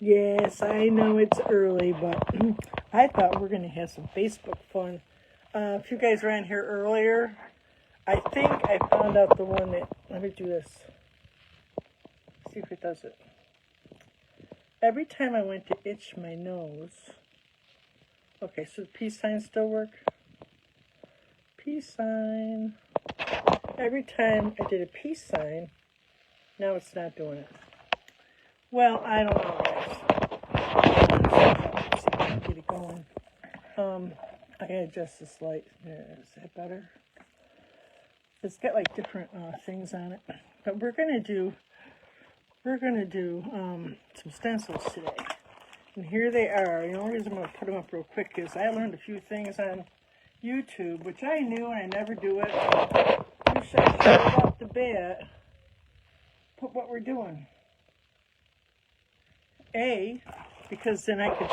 Yes, I know it's early, but I thought we're going to have some Facebook fun. If you guys were on here earlier, I think I found out the one that, let me do this. See if it does it. Every time I went to itch my nose, okay, so the peace sign still work? Peace sign. Every time I did a peace sign, now it's not doing it. Well, I don't know, guys. Let's see if I can get it going. I gotta adjust this light. Is that better? It's got like different things on it. But we're gonna do some stencils today. And here they are. The only reason I'm gonna put them up real quick is I learned a few things on YouTube, which I knew and I never do it. You should right off the bat put what we're doing. Because then I could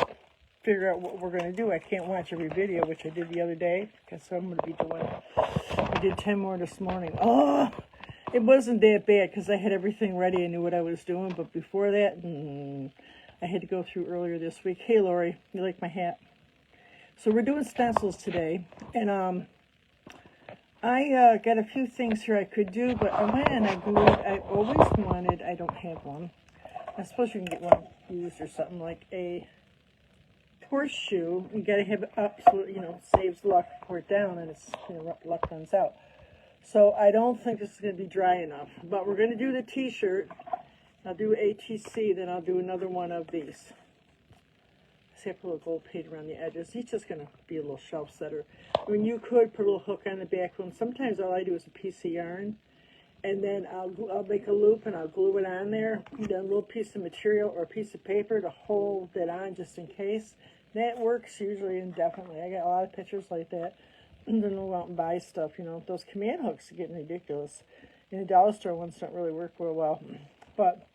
figure out what we're going to do. I can't watch every video, which I did the other day, because I'm going to be doing, I did 10 more this morning. Oh, it wasn't that bad, because I had everything ready. I knew what I was doing, but before that, I had to go through earlier this week. Hey, Lori, you like my hat? So we're doing stencils today, and I got a few things here I could do, but I went and I glued, I always wanted, I don't have one. I suppose you can get one used or something, like a horseshoe. You got to have it up so it, saves luck. Pour it down and it's, luck runs out. So I don't think this is going to be dry enough. But we're going to do the t-shirt. I'll do ATC, then I'll do another one of these. See, I put a little gold paint around the edges. He's just going to be a little shelf setter. I mean, you could put a little hook on the back one. Sometimes all I do is a piece of yarn. And then I'll make a loop and I'll glue it on there. Then a little piece of material or a piece of paper to hold it on just in case. That works usually indefinitely. I got a lot of pictures like that. And then I'll go out and buy stuff. Those command hooks are getting ridiculous. And the dollar store ones don't really work real well. But,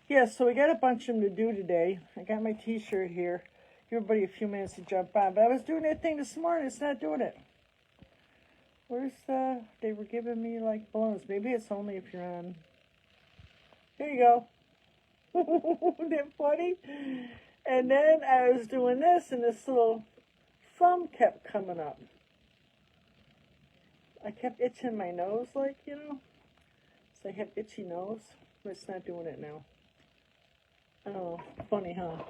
yeah, so we got a bunch of them to do today. I got my t-shirt here. Give everybody a few minutes to jump on. But I was doing that thing this morning. It's not doing it. Where's they were giving me like balloons. Maybe it's only if you're on. There you go. Isn't that funny? And then I was doing this and this little thumb kept coming up. I kept itching my nose so I have itchy nose. But it's not doing it now. Oh, funny, huh?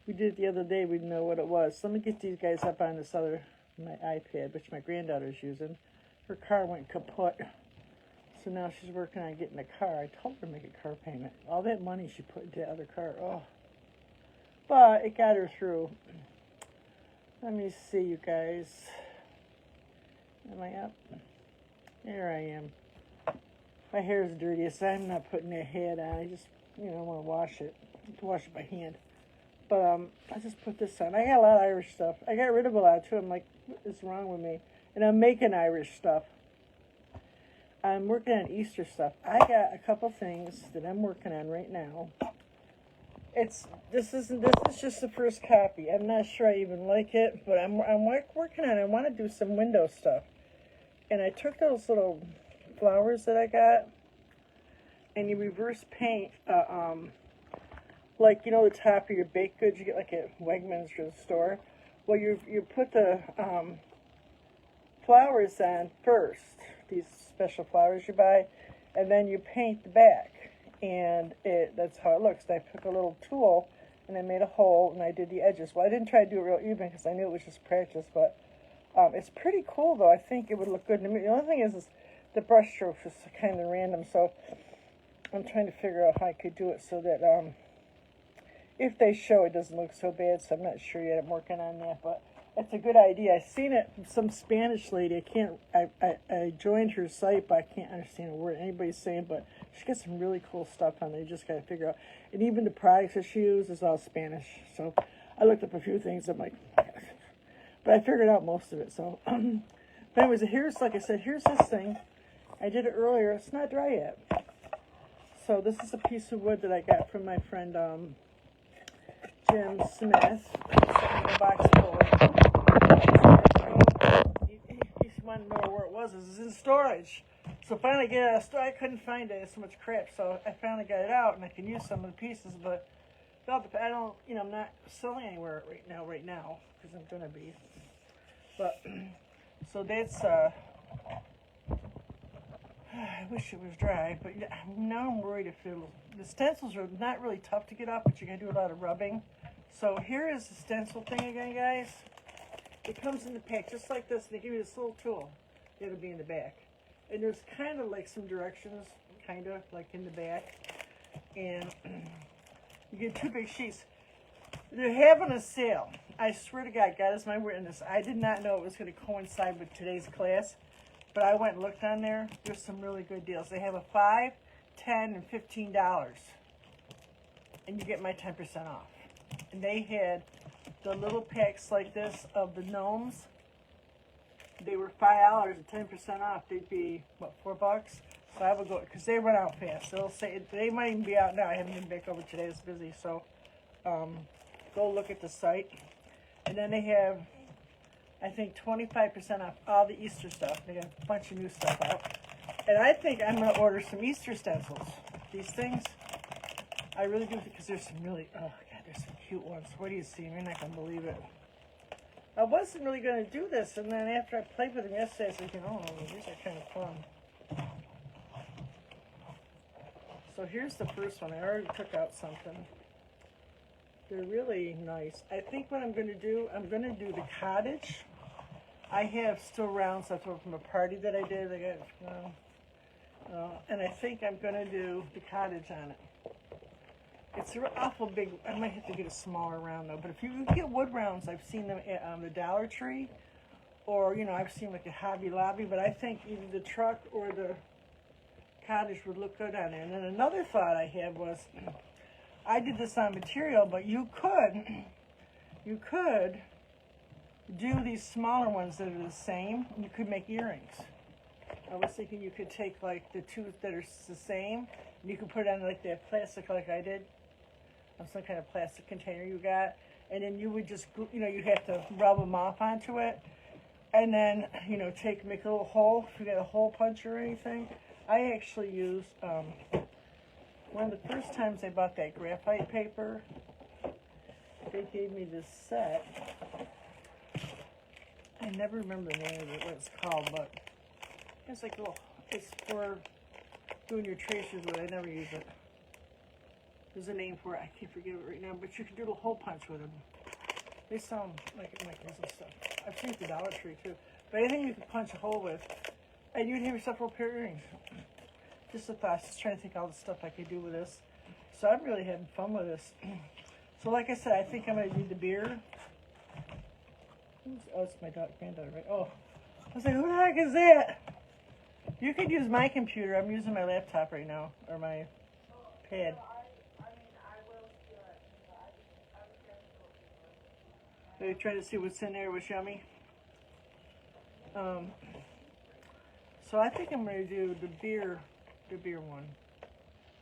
We did it the other day, we didn't know what it was. So let me get these guys up on this other my iPad, which my granddaughter's using. Her car went kaput, so now she's working on getting a car. I told her to make a car payment. All that money she put into the other car, but it got her through. Let me see, you guys. Am I up? There I am. My hair is dirty, so I'm not putting that hat on. I just, want to wash it. I have to wash it by hand. But I just put this on. I got a lot of Irish stuff. I got rid of a lot too. I'm like, what is wrong with me? And I'm making Irish stuff. I'm working on Easter stuff. I got a couple things that I'm working on right now. This is just the first copy. I'm not sure I even like it, but I'm working on it. I want to do some window stuff. And I took those little flowers that I got, and you reverse paint. Like, the top of your baked goods you get like at Wegmans or the store. Well, you put the flowers on first, these special flowers you buy, and then you paint the back. And that's how it looks. And I took a little tool and I made a hole and I did the edges. Well, I didn't try to do it real even because I knew it was just practice, but it's pretty cool though. I think it would look good. And the only thing is the brush strokes is kind of random, so I'm trying to figure out how I could do it so that if they show, it doesn't look so bad, so I'm not sure yet. I'm working on that, but it's a good idea. I seen it from some Spanish lady. I joined her site, but I can't understand a word anybody's saying, but she got some really cool stuff on there. You just got to figure out. And even the products that she uses is all Spanish. So I looked up a few things. I'm like, but I figured out most of it. So, but anyways, here's, like I said, here's this thing. I did it earlier. It's not dry yet. So this is a piece of wood that I got from my friend, Jim Smith. A box full he wanted to know where it was. It was in storage. So finally I couldn't find it. There's so much crap. So I finally got it out, and I can use some of the pieces. But Well, I don't, I'm not selling anywhere right now, because I'm going to be. But, so that's, I wish it was dry, but now I'm worried if the stencils are not really tough to get off, but you're going to do a lot of rubbing. So here is the stencil thing again, guys. It comes in the pack just like this, and they give you this little tool. It'll be in the back. And there's kind of like some directions, kind of like in the back. And you get 2 big sheets. They're having a sale. I swear to God, God is my witness. I did not know it was going to coincide with today's class, but I went and looked on there. There's some really good deals. They have a $5, $10, and $15, and you get my 10% off. And they had the little packs like this of the gnomes. They were $5 and 10% off. They'd be what, $4? So I would go because they run out fast. They'll say they might even be out now. I haven't been back over today. It's busy. So go look at the site. And then they have, I think, 25% off all the Easter stuff. They got a bunch of new stuff out. And I think I'm going to order some Easter stencils. These things, I really do, because there's some really, oh God, there's some cute ones. What do you see? You're not going to believe it. I wasn't really going to do this, and then after I played with them yesterday, I was thinking, oh, these are kind of fun. So here's the first one. I already took out something. They're really nice. I think what I'm going to do the cottage. I have still rounds left over from a party that I did. I got, and I think I'm going to do the cottage on it. It's an awful big. I might have to get a smaller round though. But if you get wood rounds, I've seen them at the Dollar Tree, or I've seen like a Hobby Lobby. But I think either the truck or the cottage would look good on there. And then another thought I had was, I did this on material, but you could do these smaller ones that are the same. You could make earrings. I was thinking you could take like the two that are the same, and you could put it on like that plastic like I did, on some kind of plastic container you got, and then you would just, you have to rub them off onto it, and then, make a little hole, if you got a hole puncher or anything. I actually used, one of the first times I bought that graphite paper, they gave me this set. I never remember the name of it, what it's called, but it's like it's for doing your tracers, but I never use it. There's a name for it, I can't forget it right now, but you can do the hole punch with them. They sound like this stuff. I've seen it at the Dollar Tree too. But anything you can punch a hole with, and you'd have yourself a pair of earrings. Just a thought, just trying to think all the stuff I could do with this. So I'm really having fun with this. So like I said, I think I'm going to do the beer. Oh, it's my granddaughter, right? Oh, I was like, who the heck is that? You could use my computer. I'm using my laptop right now, or my pad. So you're trying to see what's in there, what's yummy? So I think I'm going to do the beer one.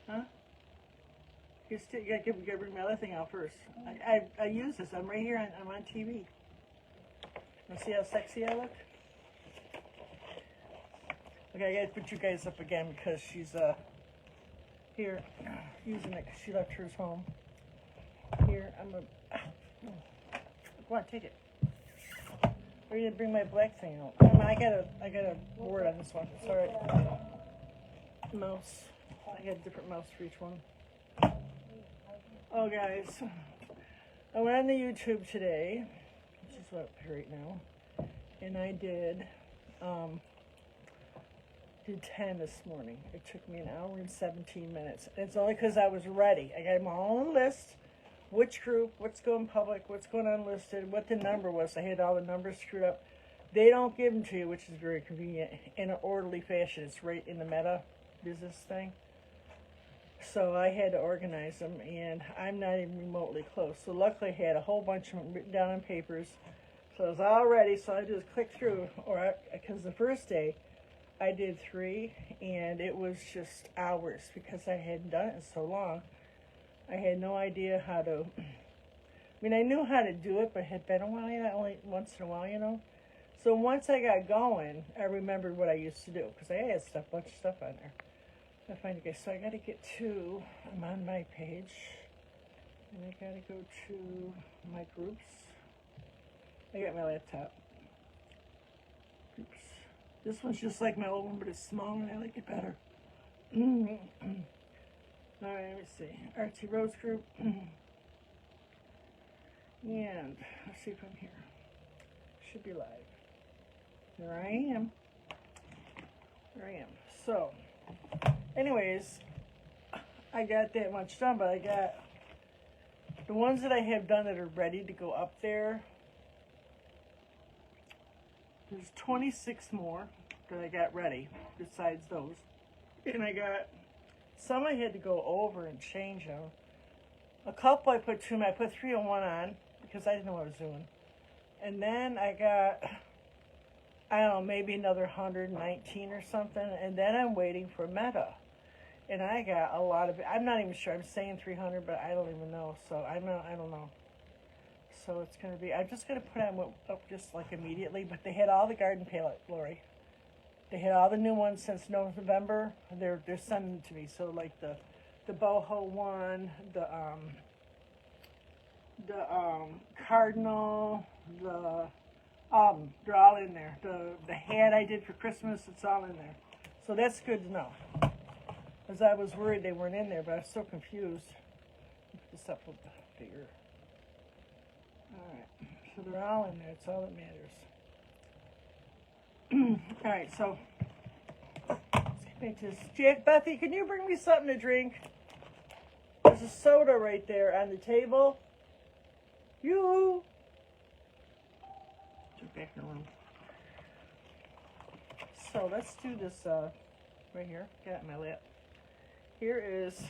Huh? You gotta bring my other thing out first. I use this. I'm right here. I'm on TV. You see how sexy I look? Okay, I gotta put you guys up again because she's here using it because she left hers home. Here, I'm gonna go on, take it. Or you bring my black thing out. I got a board on this one. It's all right. Mouse. I got a different mouse for each one. Oh, guys, I went on the YouTube today, which is up here right now, and I did 10 this morning. It took me an hour and 17 minutes. And it's only because I was ready. I got them all on the list. Which group, what's going public, what's going unlisted, what the number was. I had all the numbers screwed up. They don't give them to you, which is very convenient, in an orderly fashion. It's right in the meta business thing. So I had to organize them, and I'm not even remotely close. So luckily I had a whole bunch of them written down on papers. So I was all ready, so I just clicked through. Because the first day I did 3, and it was just hours because I hadn't done it in so long. I had no idea how to, I knew how to do it, but it had been a while, only once in a while, So once I got going, I remembered what I used to do, because I had a bunch of stuff on there. I find it, guys, so I got to get to, I'm on my page. And I gotta go to my groups. I got my laptop. Groups. This one's just like my old one, but it's smaller and I like it better. Alright, let me see. Artsy Rose Group. And let's see if I'm here. Should be live. There I am. There I am. So, anyways, I got that much done, but I got the ones that I have done that are ready to go up there. There's 26 more that I got ready besides those. And I got some I had to go over and change them. A couple I put 301 on because I didn't know what I was doing. And then I got, I don't know, maybe another 119 or something. And then I'm waiting for Meta. And I got a lot of it. I'm not even sure. I'm saying 300, but I don't even know. So I don't know. So it's going to be, I'm just going to put them up just like immediately. But they had all the garden palette, Lori. They had all the new ones since November. They're sending them to me. So like the boho one, the cardinal, they're all in there. The hat I did for Christmas, it's all in there. So that's good to know. Because I was worried they weren't in there, but I was so confused. Put this up a little bit bigger. Alright, so they're all in there. It's all that matters. Alright, so let's get back to this. Bethy, can you bring me something to drink? There's a soda right there on the table. You. Get back in the room. So let's do this right here. Got it in my lap. Here is.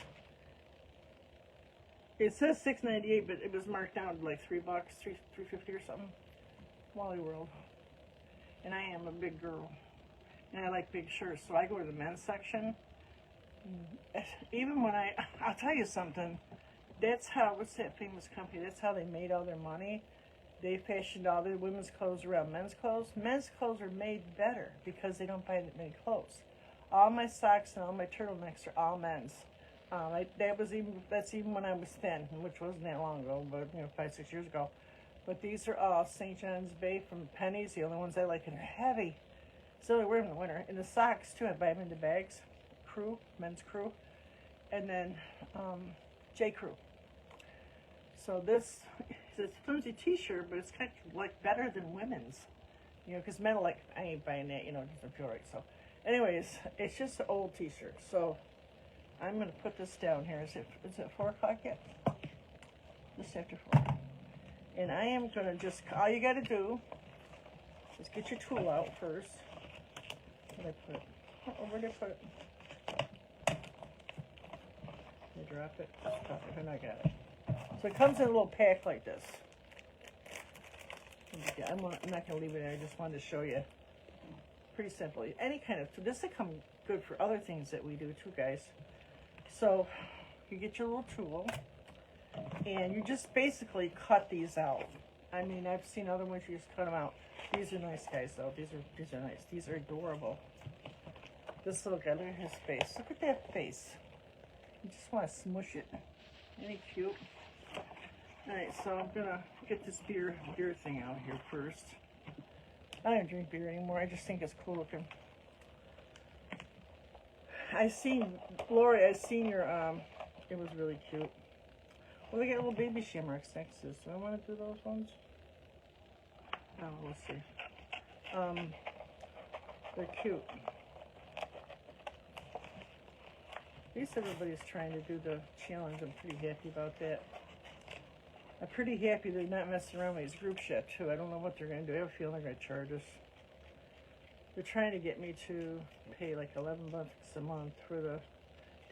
It says $6.98, but it was marked down to like $3, $3.50 or something. Wally World. And I am a big girl, and I like big shirts, so I go to the men's section. Even when I'll tell you something. That's how, what's that famous company? That's how they made all their money. They fashioned all their women's clothes around men's clothes. Men's clothes are made better because they don't buy that many clothes. All my socks and all my turtlenecks are all men's. That's even when I was thin, which wasn't that long ago, but 5-6 years ago. But these are all St. John's Bay from Penny's, the only ones I like, and they're heavy. So I wear them in the winter. And the socks too, I buy them in the bags. Crew, men's Crew, and then J. Crew. So this is a flimsy t-shirt, but it's kind of like better than women's. Because men are like, I ain't buying that, it doesn't feel right. So anyways, it's just an old t-shirt. So I'm going to put this down here. Is it 4 o'clock yet? Just after 4. And I am going to just, all you got to do is get your tool out first. Where did I put it? Where did I put it? Did I drop it? And I got it. So it comes in a little pack like this. I'm not going to leave it there. I just wanted to show you. Pretty simple. Any kind of, this will come good for other things that we do too, guys. So you get your little tool. And you just basically cut these out. I mean, I've seen other ones you just cut them out. These are nice, guys, though. These are nice. These are adorable. This little guy, look at his face. Look at that face. You just want to smush it. Isn't he cute? All right, so I'm gonna get this beer thing out here first. I don't drink beer anymore. I just think it's cool looking. Lori, I seen your it was really cute. Well, they got little baby shamrocks next to this. Do I want to do those ones? Oh, we'll see. They're cute. At least everybody's trying to do the challenge. I'm pretty happy about that. I'm pretty happy they're not messing around with these groups yet, too. I don't know what they're going to do. I have a feeling they're going to charge us. They're trying to get me to pay like $11 a month to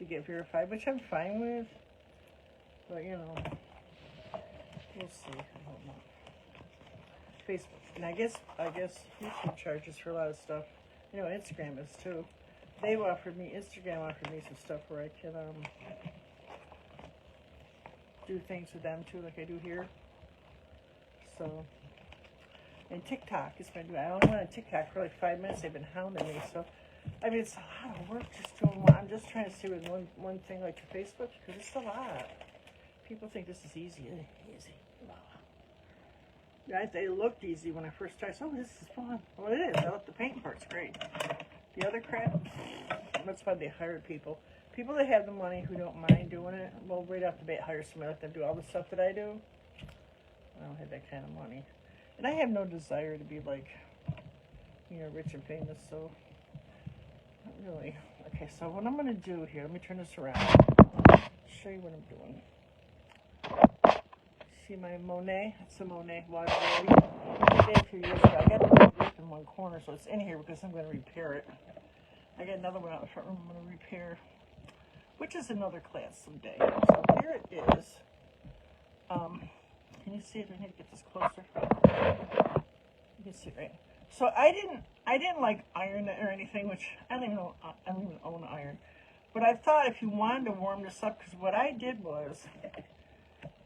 get verified, which I'm fine with. But, we'll see. I don't know. Facebook. And I guess YouTube charges for a lot of stuff. Instagram is too. Instagram offered me some stuff where I can do things with them too, like I do here. So, and TikTok is been doing. I only went on TikTok for like 5 minutes. They've been hounding me. So, I mean, it's a lot of work just doing one. I'm just trying to stay with one thing like Facebook because it's a lot. People think this is easy. Easy. Wow. Guys, they looked easy when I first started. Oh, this is fun. Well, it is. The paint part's great. The other crap, that's why they hire people. People that have the money who don't mind doing it, well, right off the bat, hire somebody let them do all the stuff that I do. I don't have that kind of money. And I have no desire to be like, you know, rich and famous, so not really. Okay, so what I'm going to do here, let me turn this around. Show you what I'm doing. See my Monet? It's a Monet water lily. I did a few years ago. I got a little rip in one corner, so it's in here because I'm going to repair it. I got another one out in the front room I'm going to repair, which is another class someday. So here it is. Can you see it? I need to get this closer. You can see it, right? So I didn't like iron it or anything, which I don't even own iron. But I thought if you wanted to warm this up, because what I did was,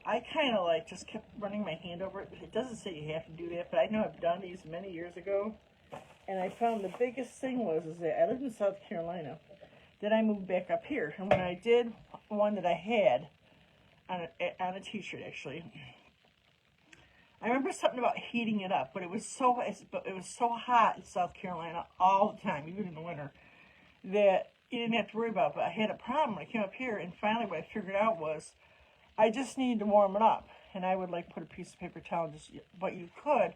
I kind of like just kept running my hand over it. It doesn't say you have to do that, but I know I've done these many years ago. And I found the biggest thing is that I lived in South Carolina. Then I moved back up here. And when I did one that I had on a t-shirt, actually, I remember something about heating it up, but it was so hot in South Carolina all the time, even in the winter, that you didn't have to worry about it. But I had a problem when I came up here, and finally what I figured out was I just needed to warm it up. And I would like put a piece of paper towel, but you could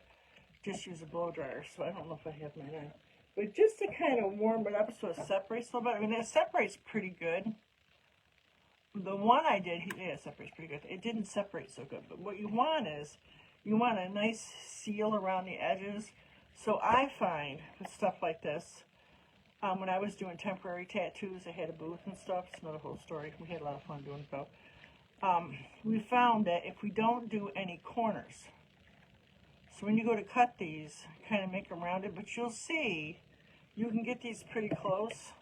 just use a blow dryer. So I don't know if I have mine on. But just to kind of warm it up so it separates a little bit. I mean, it separates pretty good. The one I did, it separates pretty good. It didn't separate so good. But what you want is, you want a nice seal around the edges. So I find with stuff like this, when I was doing temporary tattoos, I had a booth and stuff. It's another whole story. We had a lot of fun doing it though. We found that if we don't do any corners, so when you go to cut these, kind of make them rounded, but you'll see, you can get these pretty close,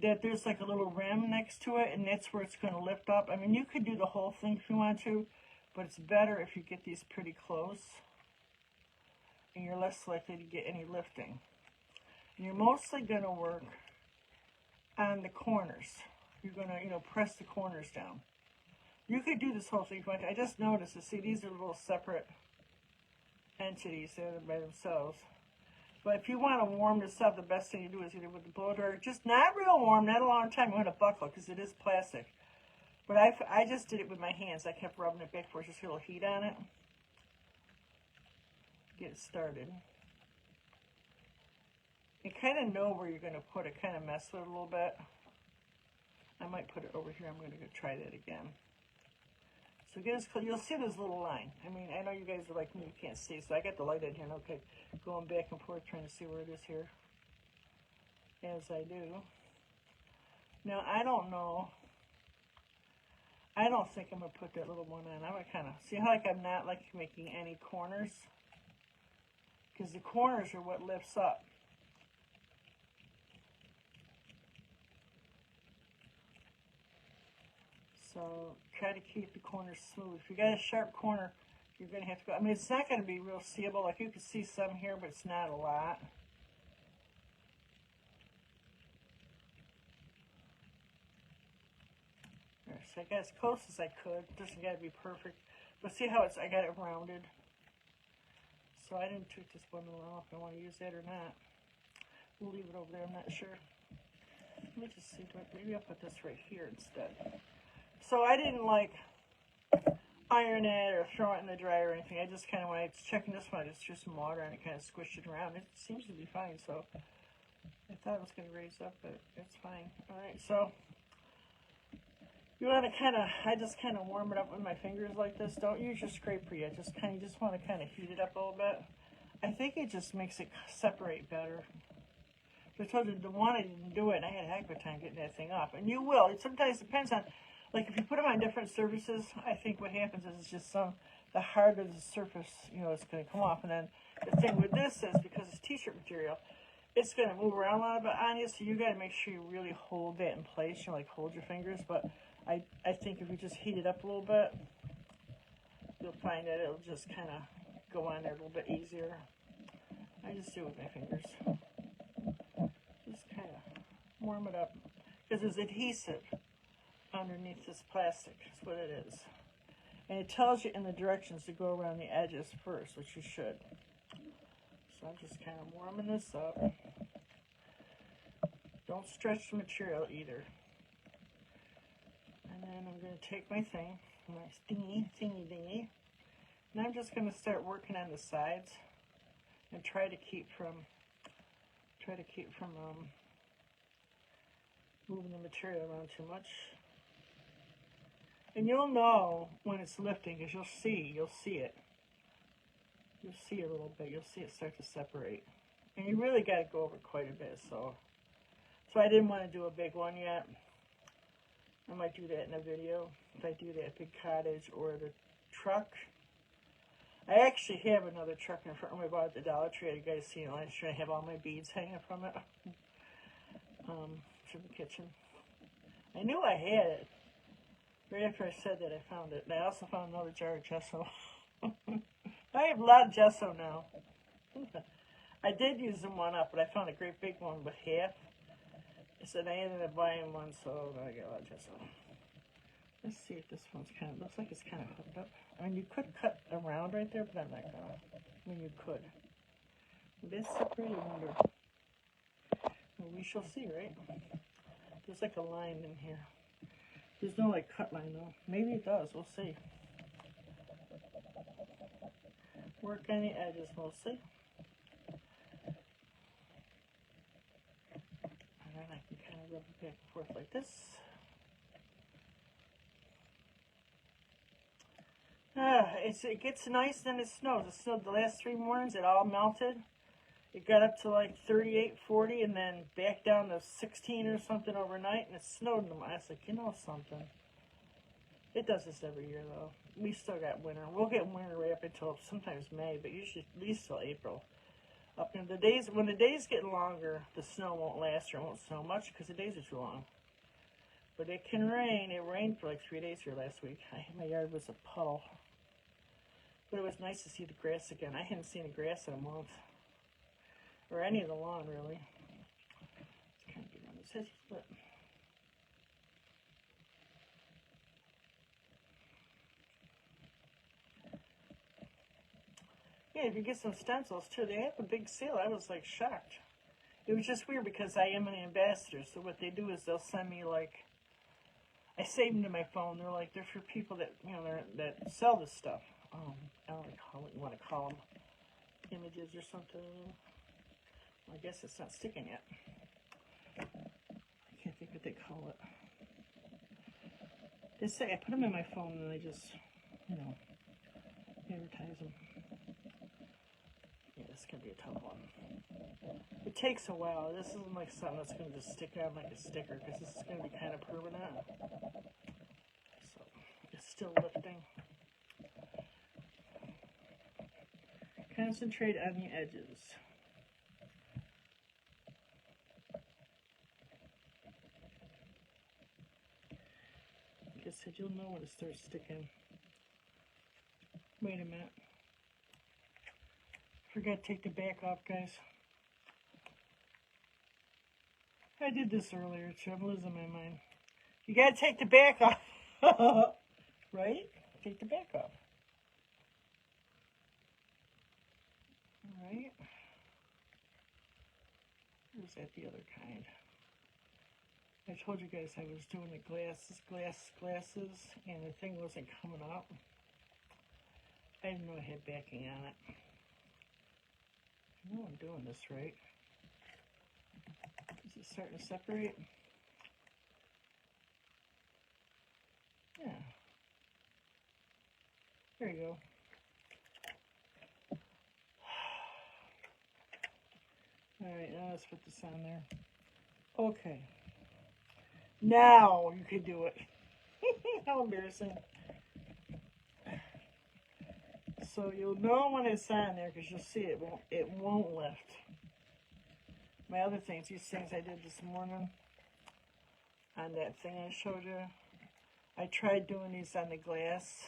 that there's like a little rim next to it, and that's where it's going to lift up. I mean, you could do the whole thing if you want to, but it's better if you get these pretty close, and you're less likely to get any lifting. And you're mostly going to work on the corners. You're going to, you know, press the corners down. You could do this whole thing if you want to. I just noticed, see, these are little separate entities there by themselves. But if you want to warm this up, the best thing to do is either with the blow dryer, just not real warm, not a long time. You want to buckle because it is plastic. But I just did it with my hands. I kept rubbing it back for just a little heat on it. Get it started. You kind of know where you're going to put it, kind of mess with it a little bit. I might put it over here. I'm going to go try that again. So get as close. You'll see this little line. I mean, I know you guys are like me, you can't see, so I got the light in here. Okay, going back and forth trying to see where it is here. As I do. Now, I don't know. I don't think I'm going to put that little one in. I'm going to kind of, see how like I'm not like making any corners? Because the corners are what lifts up. So try to keep the corners smooth. If you got a sharp corner, you're going to have to go. I mean, it's not going to be real seeable. Like you can see some here, but it's not a lot. There, so I got as close as I could. It doesn't got to be perfect. But see how I got it rounded. So I didn't take this one off. If I want to use that or not. We'll leave it over there. I'm not sure. Let me just see. Maybe I'll put this right here instead. So I didn't like iron it or throw it in the dryer or anything. I just kind of, when I was checking this one, I just threw some water and it kind of squished it around. It seems to be fine, so I thought it was going to raise up, but it's fine. All right, so you want to kind of, I just kind of warm it up with my fingers like this. Don't use your scraper yet. Just want to kind of heat it up a little bit. I think it just makes it separate better. I told you the one I didn't do it, and I had a heck of a time getting that thing off. And you will. It sometimes depends on, like if you put them on different surfaces, I think what happens is it's just the harder the surface, you know, it's going to come off. And then the thing with this is, because it's t-shirt material, it's going to move around a little bit on you, so you got to make sure you really hold that in place. You know, like hold your fingers. But I think if you just heat it up a little bit, you'll find that it'll just kind of go on there a little bit easier. I just do it with my fingers. Just kind of warm it up, because there's adhesive underneath this plastic. That's what it is. And it tells you in the directions to go around the edges first, which you should. So I'm just kind of warming this up. Don't stretch the material either. And then I'm going to take my thing, my thingy, and I'm just going to start working on the sides and try to keep from moving the material around too much. And you'll know when it's lifting because you'll see it. You'll see a little bit. You'll see it start to separate. And you really got to go over quite a bit. So I didn't want to do a big one yet. I might do that in a video if I do that big cottage or the truck. I actually have another truck in front of me. I bought at the Dollar Tree. You guys see it last year. I have all my beads hanging from it. From the kitchen. I knew I had it. Right after I said that, I found it. And I also found another jar of gesso. I have a lot of gesso now. I did use them one up, but I found a great big one with half. So I ended up buying one, so I got a lot of gesso. Let's see if this one's looks like it's kind of hooked up. I mean, you could cut around right there, but I'm not gonna. I mean, you could. This is pretty wonder. Well, we shall see, right? There's like a line in here. There's no like cut line though. Maybe it does. We'll see. Work on the edges mostly. And then I can kind of rub it back and forth like this. It gets nice, then it snows. It snowed the last 3 mornings. It all melted. It got up to like 38, 40, and then back down to 16 or something overnight, and it snowed in the morning. I was like, you know something? It does this every year, though. We still got winter. We'll get winter right up until sometimes May, but usually at least till April. Up in the days, when the days get longer, the snow won't last or won't snow much because the days are too long. But it can rain. It rained for like 3 days here last week. My yard was a puddle. But it was nice to see the grass again. I hadn't seen the grass in a month. Or any of the lawn, really. It's kind of get on this edge, but yeah, if you get some stencils too, they have a big sale. I was like shocked. It was just weird because I am an ambassador, so what they do is they'll send me like, I save them to my phone. They're for people that, you know, that sell this stuff. I don't know what you want to call them, images or something. I guess it's not sticking yet. I can't think what they call it. They say I put them in my phone and I just, you know, advertise them. Yeah, this is going to be a tough one. It takes a while. This isn't like something that's going to just stick out like a sticker because this is going to be kind of permanent. So, it's still lifting. Concentrate on the edges. Like I said, you'll know when it starts sticking. Wait a minute. Forgot to take the back off, guys. I did this earlier too. I'm losing my mind. You gotta take the back off. Right? Take the back off. Alright. Or is that the other kind? I told you guys I was doing the glasses, and the thing wasn't coming up. I didn't know I had backing on it. I know I'm doing this right. Is it starting to separate? Yeah. There you go. Alright, now let's put this on there. Okay. Now you can do it. How embarrassing. So you'll know when it's on there because you'll see it won't lift. My other things, these things I did this morning on that thing I showed you, I tried doing these on the glass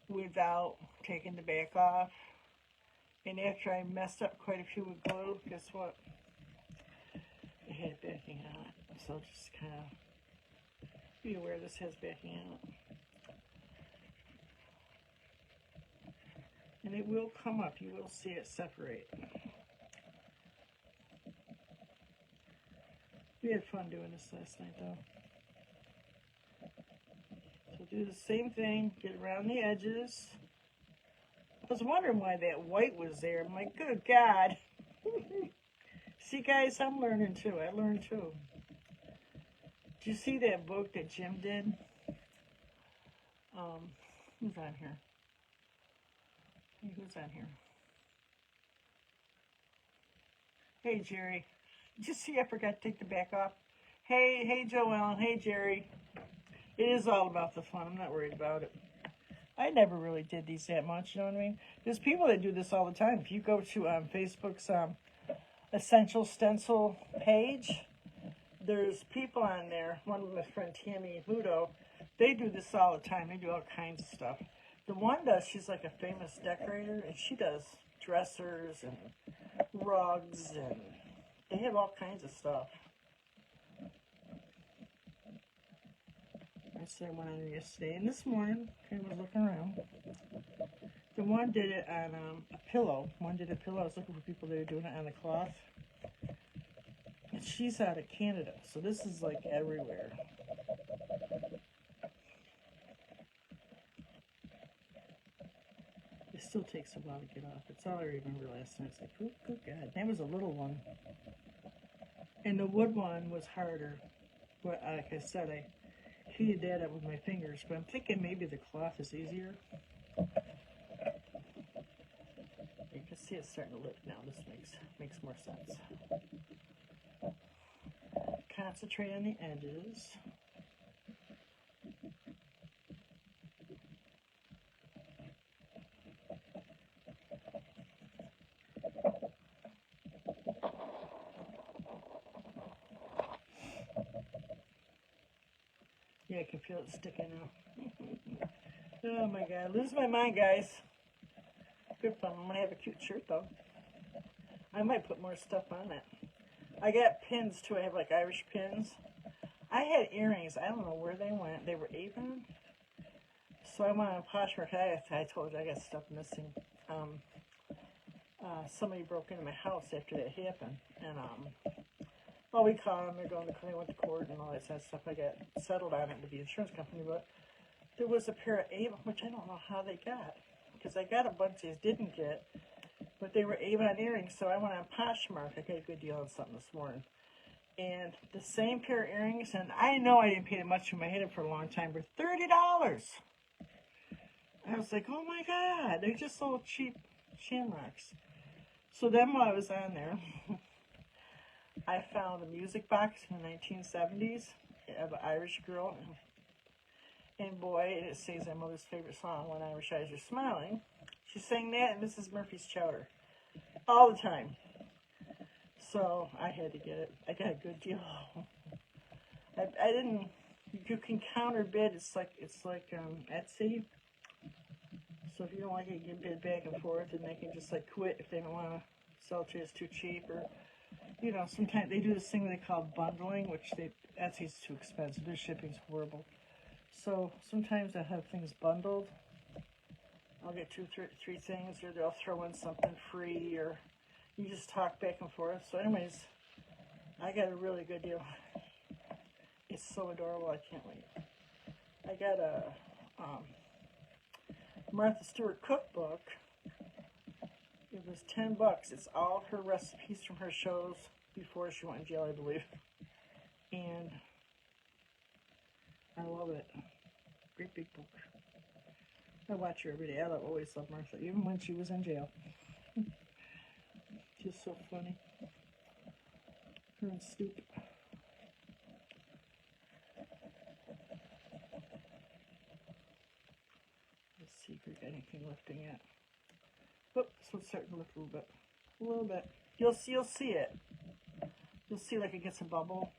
without taking the back off. And after I messed up quite a few with glue, guess what? It had backing on it. So just kind of be aware this has backing in it. And it will come up. You will see it separate. We had fun doing this last night, though. So do the same thing. Get around the edges. I was wondering why that white was there. I'm like, good God. See, guys, I'm learning, too. I learned, too. Did you see that book that Jim did? Who's on here? Hey, who's on here? Hey, Jerry. Did you see I forgot to take the back off? Hey, Joelle. Hey, Jerry. It is all about the fun. I'm not worried about it. I never really did these that much, you know what I mean? There's people that do this all the time. If you go to Facebook's Essential Stencil page, there's people on there. One of my friend Tammy Ludo, they do this all the time. They do all kinds of stuff. The one does, she's like a famous decorator, and she does dressers and rugs, and they have all kinds of stuff. I said I went on there yesterday, and this morning I was looking around. The one did it on a pillow. One did a pillow. I was looking for people that are doing it on a cloth. And she's out of Canada, so this is like everywhere. It still takes a while to get off. It's all I remember last night. It's like, oh, good God. That was a little one. And the wood one was harder. But like I said, I heated that up with my fingers. But I'm thinking maybe the cloth is easier. You can see it's starting to lift now. This makes more sense. Concentrate on the edges. Yeah, I can feel it sticking now. Oh my God, losing my mind, guys. Good fun. I'm gonna have a cute shirt though. I might put more stuff on it. I got pins too. I have like Irish pins. I had earrings. I don't know where they went. They were Avon. So I went on Poshmark. I told you I got stuff missing. Somebody broke into my house after that happened, and well, we caught them. They went to court and all that kind of stuff. I got settled on it with the insurance company, but there was a pair of Avon, which I don't know how they got, because I got a bunch they didn't get, but they were Avon earrings. So I went on Poshmark. I got a good deal on something this morning, and the same pair of earrings, and I know I didn't pay that much for them. I had them for a long time, for $30. I was like, oh my God, they're just so cheap shamrocks. So then while I was on there, I found a music box in the 1970s of an Irish girl. And boy, it sings my mother's favorite song, When Irish Eyes Are Smiling. She sang that and Mrs. Murphy's Chowder all the time. So I had to get it. I got a good deal. I didn't, you can counter bid. It's like Etsy. So if you don't like it, you can bid back and forth, and they can just like quit if they don't want to sell it to you. It's too cheap, or you know, sometimes they do this thing they call bundling, which Etsy's too expensive. Their shipping's horrible. So sometimes I have things bundled. I'll get three things, or they'll throw in something free, or you just talk back and forth. So anyways, I got a really good deal. It's so adorable, I can't wait. I got a Martha Stewart cookbook. It was $10. It's all her recipes from her shows before she went in jail, I believe. And I love it. Great big book. I watch her every day. I always love Martha, even when she was in jail. Just so funny. Her and Stoop. Let's see if we got anything lifting yet. Oh, this one's starting to lift a little bit. A little bit. You'll see it. You'll see like it gets a bubble.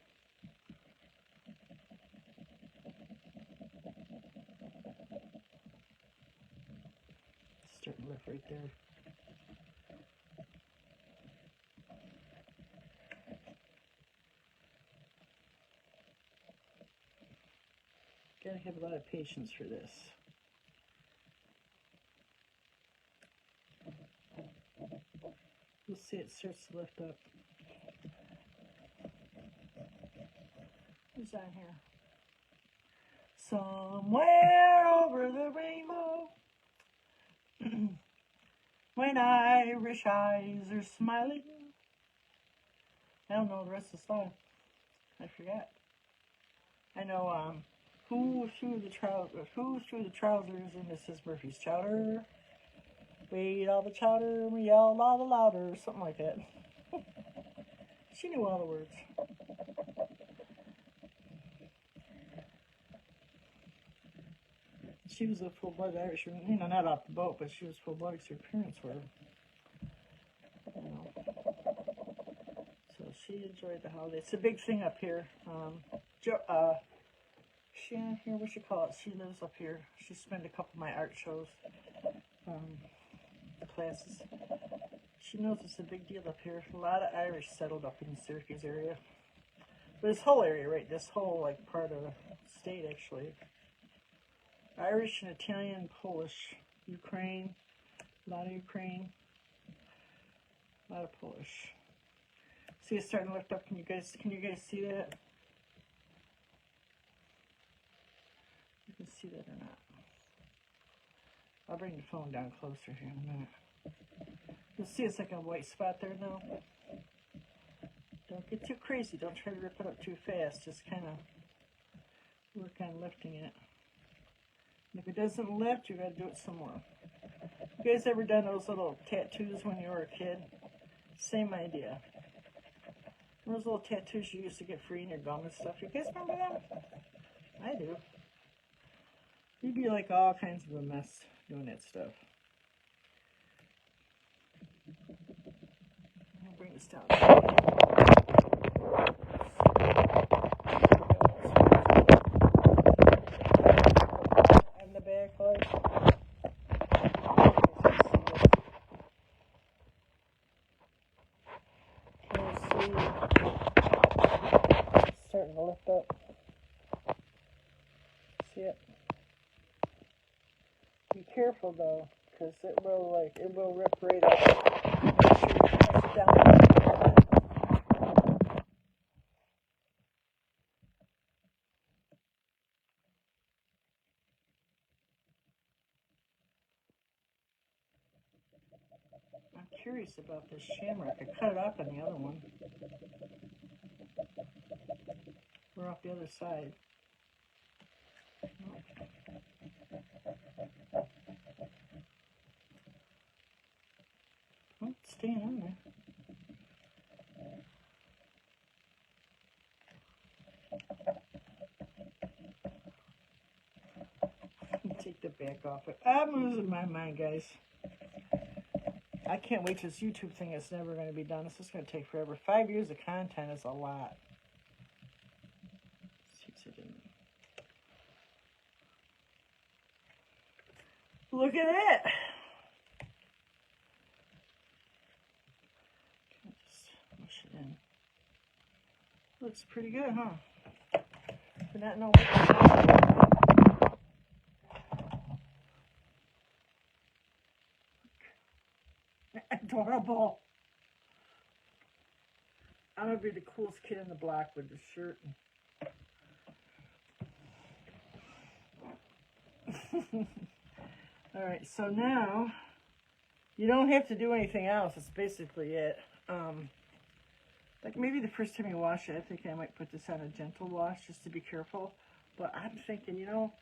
It's starting to lift right there. have a lot of patience for this. You'll see it starts to lift up. Who's on here? Somewhere over the rainbow, when Irish eyes are smiling. I don't know the rest of the song. I forgot. I know, who threw the trousers in Mrs. Murphy's chowder? We ate all the chowder and we yelled all the louder, something like that. She knew all the words. She was a full-blood Irish, you know, not off the boat, but she was full-blood because her parents were, you know. So she enjoyed the holiday. It's a big thing up here. She on here, what you call it? She lives up here. She spent a couple of my art shows, classes. She knows it's a big deal up here. A lot of Irish settled up in the Syracuse area. But this whole area, right? This whole, like, part of the state, actually. Irish and Italian, Polish, Ukraine, a lot of Ukraine, a lot of Polish. See, it's starting to lift up. Can you guys see that? You can see that or not? I'll bring the phone down closer here in a minute. You'll see it's like a white spot there now. Don't get too crazy. Don't try to rip it up too fast. Just kind of work on lifting it. If it doesn't lift, you got to do it some more. You guys ever done those little tattoos when you were a kid? Same idea. Those little tattoos you used to get free in your gum and stuff. You guys remember them? I do. You'd be like all kinds of a mess doing that stuff. I'll bring this down. Starting to lift up. See it? Be careful though, because it will rip right up. Make sure you press it down. I'm curious about this shamrock. I cut it off on the other one. We're off the other side. Oh, it's staying on there. Take the back off it. I'm losing my mind, guys. I can't wait till this YouTube thing is never going to be done. This is going to take forever. 5 years of content is a lot. Look at it. Just mush it in. Looks pretty good, huh? For not knowing what adorable. I'm gonna be the coolest kid in the block with this shirt. Alright, so now you don't have to do anything else. That's basically it. Like maybe the first time you wash it, I think I might put this on a gentle wash just to be careful. But I'm thinking, you know,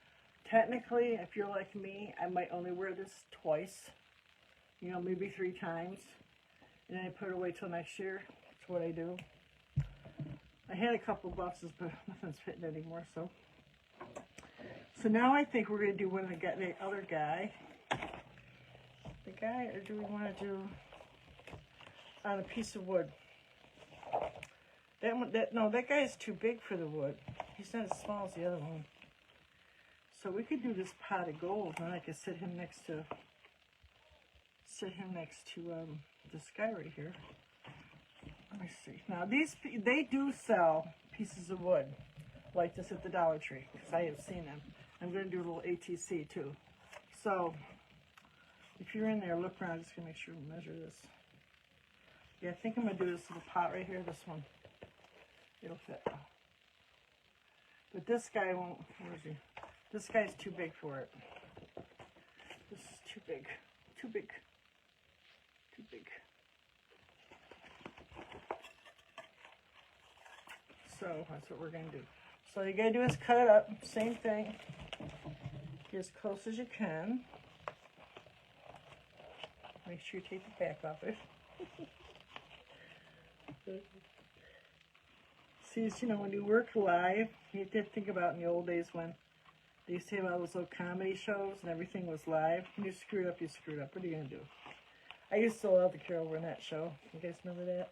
technically, if you're like me, I might only wear this twice. You know, maybe 3 times. And then I put it away till next year. That's what I do. I had a couple boxes, but nothing's fitting anymore, so. So now I think we're going to do one of the other guy. The guy, or do we want to do on a piece of wood? That one, that guy is too big for the wood. He's not as small as the other one. So we could do this pot of gold, and I could sit him next to this guy right here. Let me see. Now they do sell pieces of wood like this at the Dollar Tree, because I have seen them. I'm going to do a little ATC too. So, if you're in there, look around. I'm just going to make sure we measure this. Yeah, I think I'm going to do this little pot right here, this one. It'll fit. But this guy won't, where is he? This guy's too big for it. This is too big. Too big. Too big. So that's what we're going to do. So all you got to do is cut it up. Same thing. Get as close as you can. Make sure you take the back off it. See, you know, when you work live, you have to think about in the old days when they used to have all those little comedy shows and everything was live. When you screwed up, you screwed up. What are you going to do? I used to love the Carol Burnett show. You guys remember that?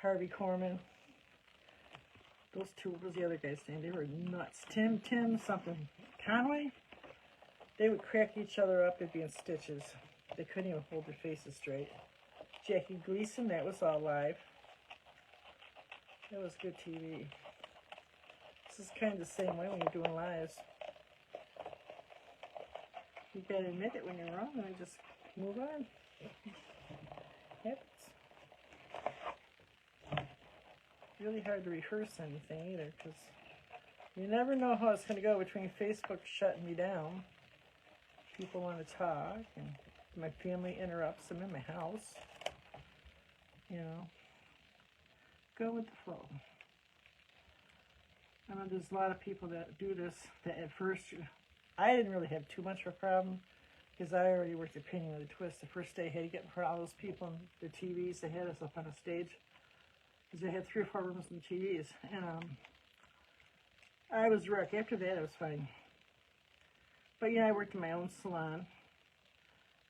Harvey Korman. Those two, what was the other guy's name? They were nuts. Tim something. Conway? They would crack each other up. They'd be in stitches. They couldn't even hold their faces straight. Jackie Gleason, that was all live. That was good TV. This is kind of the same way when you're doing lives. You gotta admit it when you're wrong and just move on. Happens. Really hard to rehearse anything either, because you never know how it's going to go between Facebook shutting me down. People want to talk, and my family interrupts them in my house. You know, go with the flow. I know there's a lot of people that do this that at first, I didn't really have too much of a problem because I already worked at Painting with a Twist. The first day I had to get in front of all those people and the TVs. They had us up on a stage because they had 3 or 4 rooms and TVs. And I was wrecked. After that, I was fine. But yeah, I worked in my own salon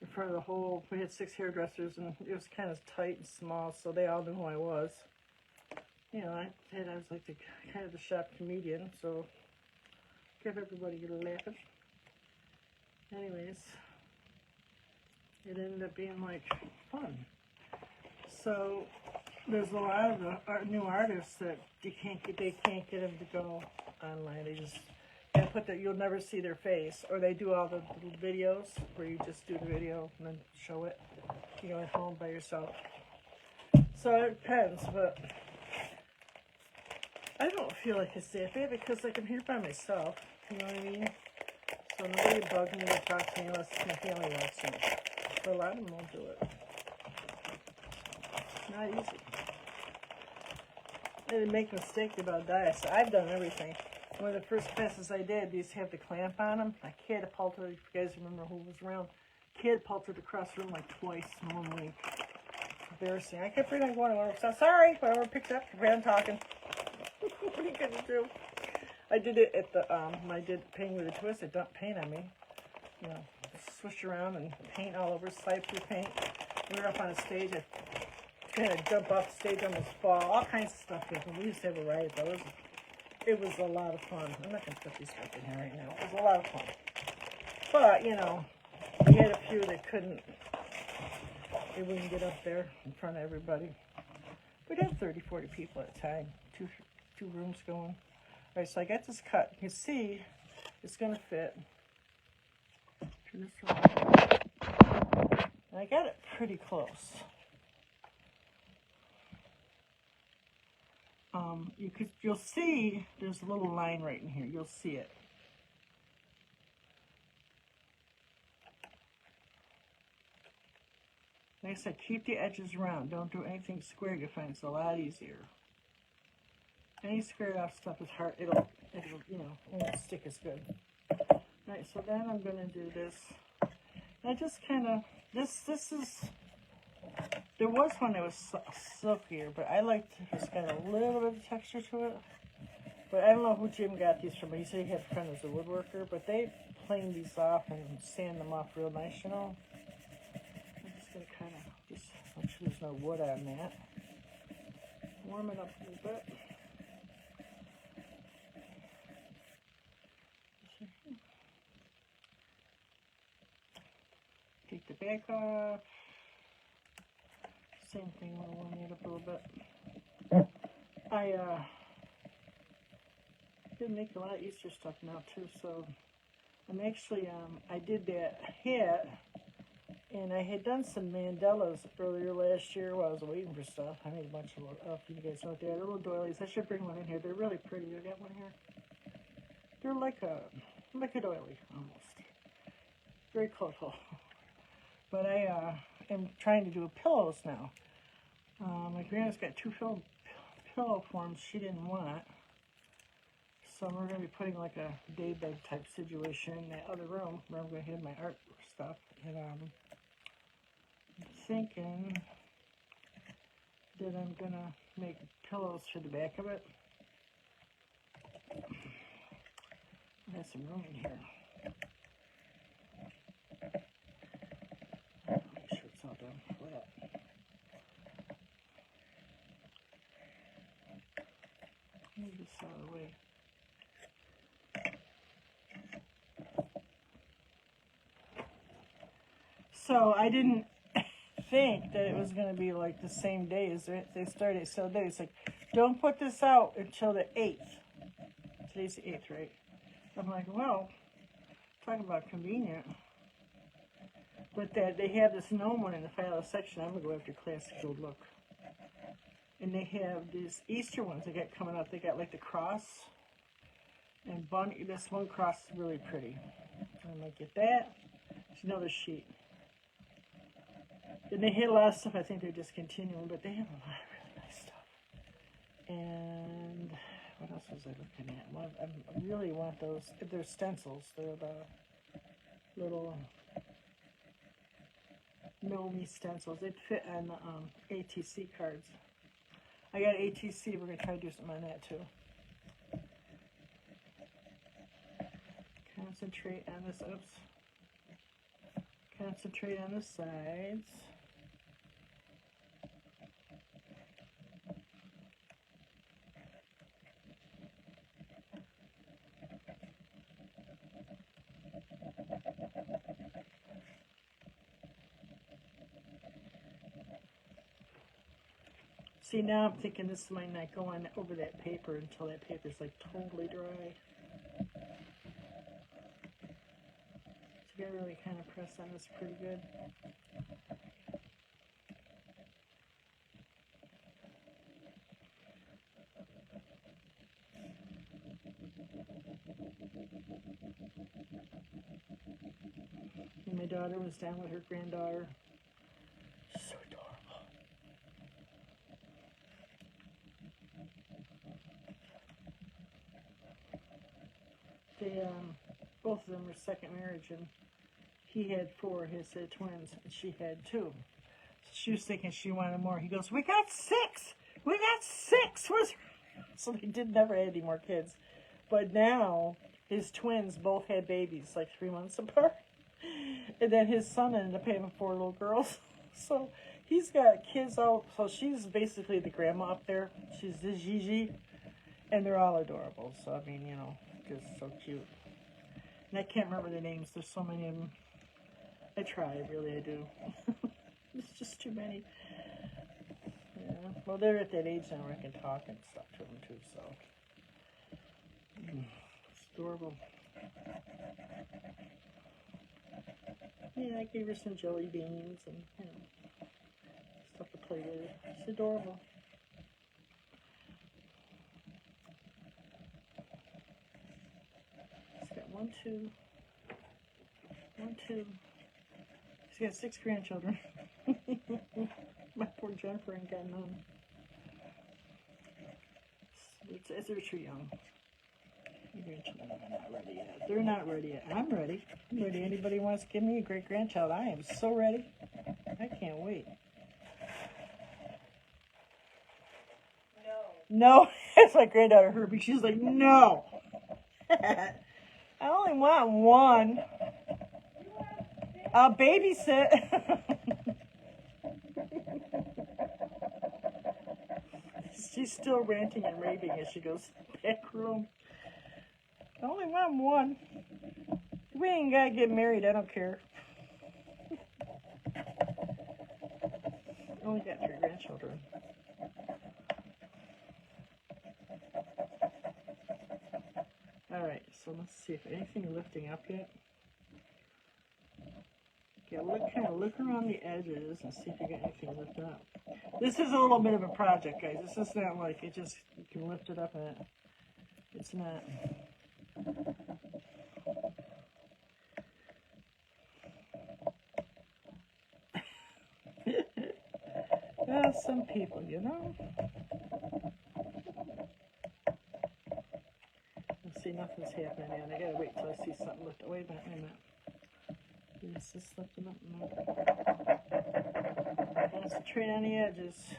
in front of the whole, we had 6 hairdressers, and it was kind of tight and small, so they all knew who I was. You know, I was like the kind of the shop comedian, so kept everybody laughing. Anyways, it ended up being like fun. So there's a lot of the new artists that they can't get them to go online. They just put that, you'll never see their face, or they do all the little videos where you just do the video and then show it, you know, at home by yourself. So it depends, but I don't feel like it's that bad because like I'm here by myself, you know what I mean? So nobody bugs me to talk to me unless my family wants to. But a lot of them won't do it. It's not easy. I didn't make a mistake about diets. So I've done everything. One of the first classes I did, they used to have the clamp on them. I catapulted, if you guys remember who was around, catapulted across the room like twice in 1 week. Embarrassing. I kept reading going, so sorry, whatever picked up, ran talking. What are you gonna do? I did it at the, when I did Painting with a Twist, it dumped paint on me. You know, swish around and paint all over, slide through paint. We were up on a stage, I kind of jump off the stage, almost fall, all kinds of stuff. We used to have a riot, though. It was a lot of fun. I'm not going to put these stuff in here right now. It was a lot of fun. But, you know, we had a few that they wouldn't get up there in front of everybody. We'd have 30, 40 people at a time. Two rooms going. All right, so I got this cut. You can see it's going to fit. Turn this around. And I got it pretty close. You'll see there's a little line right in here. You'll see it. Like I said, keep the edges round. Don't do anything square. You'll find it's a lot easier. Any squared off stuff is hard. It'll you know, won't stick as good. All right, so then I'm going to do this. And I just kind of, this is, there was one that was silkier, but I liked it's got a little bit of texture to it. But I don't know who Jim got these from, but he said he had a friend who's a woodworker, but they planed these off and sand them off real nice, you know. I'm just going to kind of just make sure there's no wood on that. Warm it up a little bit. Take the back off. Same thing, we'll warm it up a little bit. Did make a lot of Easter stuff now too, so I'm actually, I did that hat, and I had done some mandalas earlier last year while I was waiting for stuff. I made a bunch of little, you guys know what they are, little doilies. I should bring one in here. They're really pretty. I got one here. They're like a doily, almost. Very colorful. But I am trying to do pillows now. My grandma's got two pillow forms she didn't want. So we're going to be putting like a daybed type situation in that other room where I'm going to have my art stuff. And I'm thinking that I'm going to make pillows for the back of it. I have some room in here. Make sure it's all done flat. Move this out of the way. So I didn't think that it was going to be like the same day as they started. So it's like, don't put this out until the 8th. Today's the 8th, right? I'm like, well, talking about convenient. But that they have this gnome one in the file section. I'm going to go after classic old look. And they have these Easter ones they got coming up. They got like the cross and bunny. This one cross is really pretty. I might get that. There's another sheet. And they had a lot of stuff. I think they're discontinuing, but they have a lot of really nice stuff. And what else was I looking at? Well, I really want those. They're stencils. They're the little Nomi stencils. They fit on the ATC cards. I got ATC. We're going to try to do something on that too. Concentrate on this. Oops. Concentrate on the sides. See, now I'm thinking this might not go on over that paper until that paper's like totally dry. So you gotta really kind of press on this pretty good. And my daughter was down with her granddaughter. So adorable. They, both of them were second marriage, and he had 4, his twins, and she had 2. So she was thinking she wanted more. He goes, we got 6! We got 6! So they never had any more kids. But now, his twins both had babies, like 3 months apart. And then his son ended up having 4 little girls. So he's got kids out. So she's basically the grandma up there. She's the Gigi. And they're all adorable. So, I mean, you know, just so cute. And I can't remember the names. There's so many of them. I try, really, I do. It's just too many. Yeah. Well, they're at that age now where I can talk and stuff to them, too, so. It's adorable. Yeah, I gave her some jelly beans and, you know, stuff to play with. It's adorable. He's got 1, 2. 1, 2. He's got 6 grandchildren. My poor Jennifer ain't got none. They're too young. My grandchildren are not ready yet. They're not ready yet. I'm ready. I'm ready. Anybody wants to give me a great grandchild? I am so ready. I can't wait. No. That's my granddaughter Herbie. She's like, no. I only want 1. I'll babysit. She's still ranting and raving as she goes back room. I only want 1. We ain't gotta get married. I don't care. I only got 3 grandchildren. Alright, so let's see if anything lifting up yet. Yeah, look around the edges and see if you got anything lifted up. This is a little bit of a project, guys. This is not like you can lift it up and it's not. Well, some people, you know. Let's see, nothing's happening, man. I gotta wait till I see something lift. Wait a minute. Is this lifting up? No. Concentrate on the edges.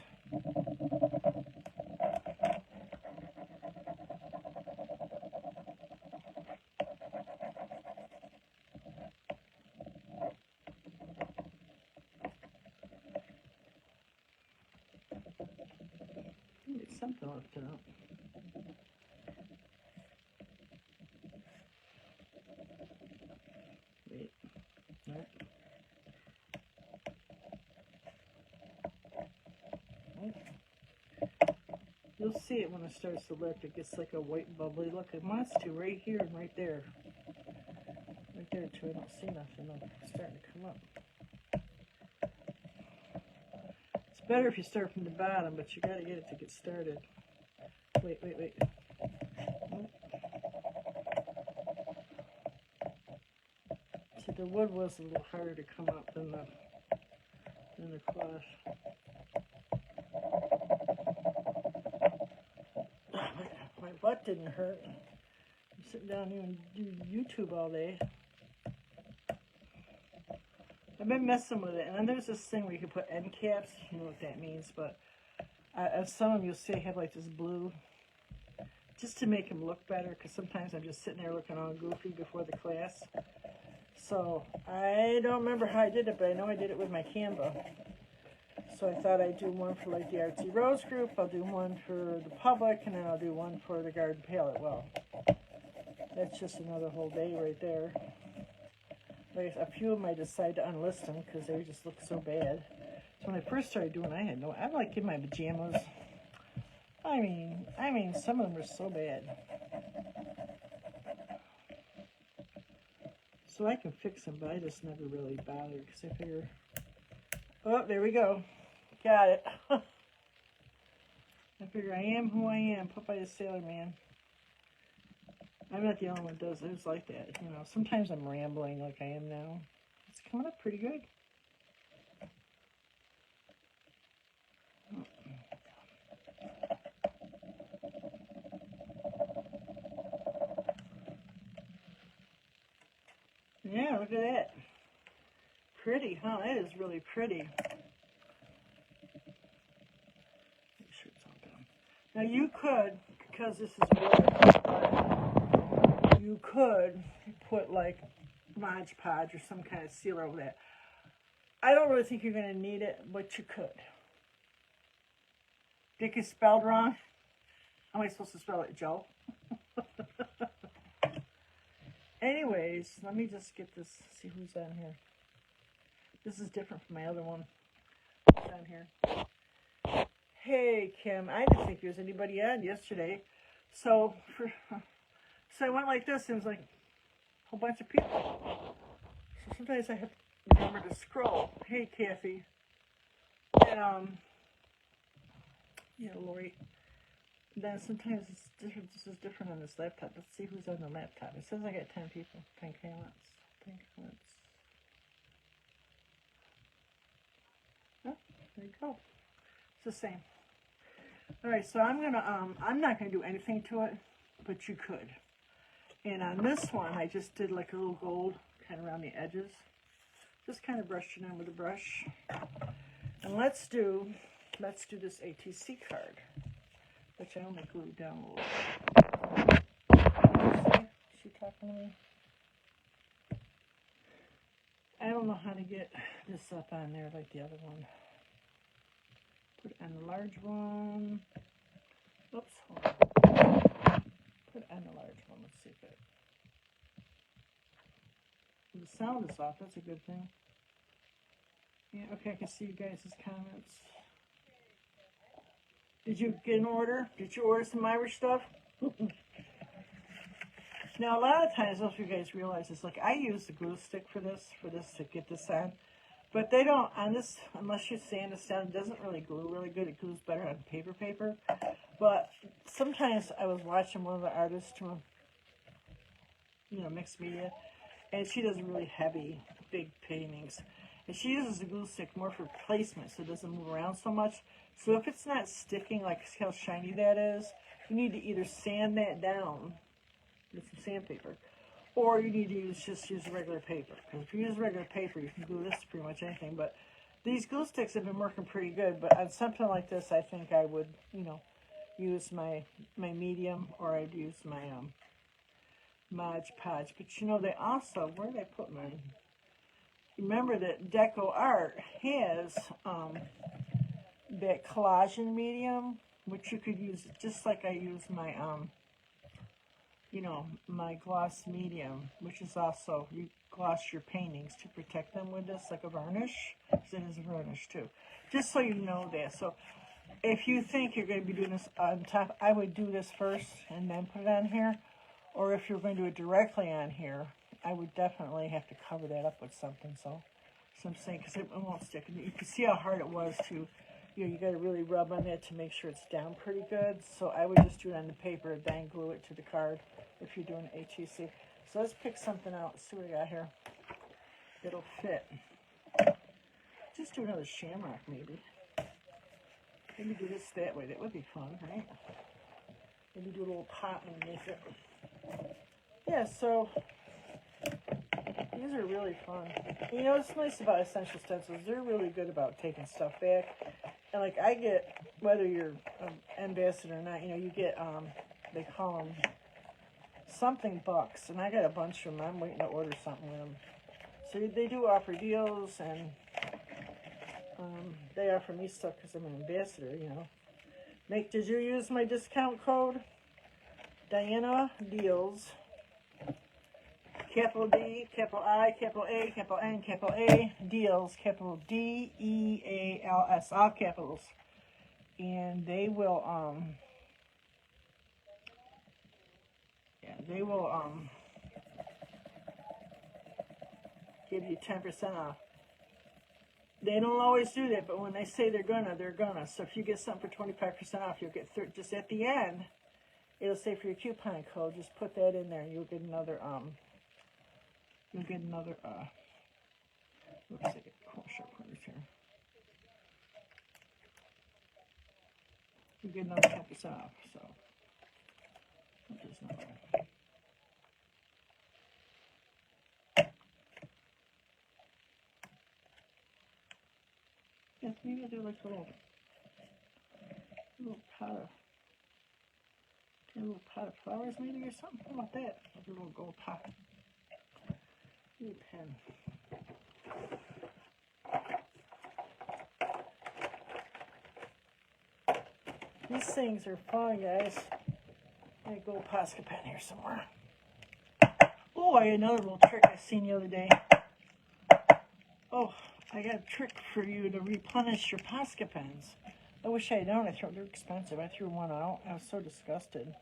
Something lifted up. Wait. Nope. You'll see it when it starts to lift. It gets like a white bubbly look. It wants to right here and right there. Right there too. I don't see nothing. It's starting to come up. It's better if you start from the bottom, but you gotta get it to get started. Wait. Nope. See, the wood was a little harder to come up than the cloth. My butt didn't hurt. I'm sitting down here and do YouTube all day. I've been messing with it, and then there's this thing where you can put end caps. You know what that means, but some of them you'll see I have like this blue, just to make them look better, because sometimes I'm just sitting there looking all goofy before the class. So I don't remember how I did it, but I know I did it with my Canva. So I thought I'd do one for like the Artsy Rose group, I'll do one for the public, and then I'll do one for the garden palette. Well, that's just another whole day right there. Like a few of them I decided to unlist them because they just look so bad. So when I first started doing, I'm like in my pajamas. I mean, some of them are so bad. So I can fix them, but I just never really bothered because I figure, oh, there we go. Got it. I figure I am who I am, put by the Sailor Man. I'm not the only one that does it. It's like that, you know. Sometimes I'm rambling like I am now. It's coming up pretty good. Yeah, look at that. Pretty, huh? That is really pretty. Make sure it's all done. Now you could, because this is wood, you could put like Mod Podge or some kind of sealer over that. I don't really think you're going to need it, but you could. Dick is spelled wrong. How am I supposed to spell it, Joe? Anyways, let me just get this, see who's on here. This is different from my other one. Who's on here? Hey, Kim, I didn't think there was anybody on yesterday. So I went like this, and it was like a whole bunch of people. So sometimes I have to remember to scroll. Hey, Kathy. And, yeah, Lori. Then sometimes it's different. This is different on this laptop. Let's see who's on the laptop. It says I got 10 people. 10 comments. 10 comments. Oh, there you go. It's the same. All right, so I'm not gonna do anything to it, but you could. And on this one, I just did like a little gold kind of around the edges. Just kind of brushed it in with a brush. And let's do this ATC card, which I only glued down a little bit. Is she talking to me? I don't know how to get this up on there like the other one. Put it on the large one. Oops, hold on. Put it on the large one. Let's see if it... The sound is off. That's a good thing. Yeah, okay, I can see you guys' comments. Did you get an order? Did you order some Irish stuff? Now, a lot of times, most of you guys realize this, like I use the glue stick for this to get this on. But they don't, on this, unless you sand this down, it doesn't really glue really good. It glues better on paper. But sometimes I was watching one of the artists doing, mixed media, and she does really heavy, big paintings. And she uses the glue stick more for placement, so it doesn't move around so much. So if it's not sticking, like see how shiny that is, you need to either sand that down with some sandpaper, or you need to just use regular paper. Because if you use regular paper, you can glue this to pretty much anything. But these glue sticks have been working pretty good. But on something like this, I think I would, use my medium, or I'd use my Mod Podge. But they also, where did I put mine? Remember that Deco Art has that collagen medium, which you could use just like I use my my gloss medium, which is also, you gloss your paintings to protect them with this, like a varnish, because it is a varnish too. Just so you know that. So if you think you're going to be doing this on top, I would do this first and then put it on here. Or if you're going to do it directly on here, I would definitely have to cover that up with something. So I'm saying, because it won't stick. And you can see how hard it was to, you got to really rub on that to make sure it's down pretty good. So I would just do it on the paper, then glue it to the card if you're doing HEC. So let's pick something out. See what we got here. It'll fit. Just do another shamrock, maybe. Maybe do this that way. That would be fun, right? Maybe do a little pot underneath it. Yeah, so these are really fun. What's nice about Essential Stencils, they're really good about taking stuff back. And like I get, whether you're an ambassador or not, you get, they call them something bucks. And I got a bunch of them. I'm waiting to order something with them. So they do offer deals, and they offer me stuff because I'm an ambassador, Did you use my discount code? Diana Deals. Capital D, capital I, capital A, capital N, capital A, Deals, capital D-E-A-L-S, all capitals. And they will, give you 10% off. They don't always do that, but when they say they're gonna. So if you get something for 25% off, you'll get just at the end, it'll say for your coupon code, just put that in there and you'll get another, looks like sharp corners here. You get another 10% off, so just not bad. Yes, maybe I do like a little pot of flowers maybe or something. How about that? Like a little gold pot. New pen. These things are fun, guys. I got a gold Posca pen here somewhere. Oh, I got another little trick I seen the other day. Oh, I got a trick for you to replenish your Posca pens. I wish I had known. They're expensive. I threw one out. I was so disgusted.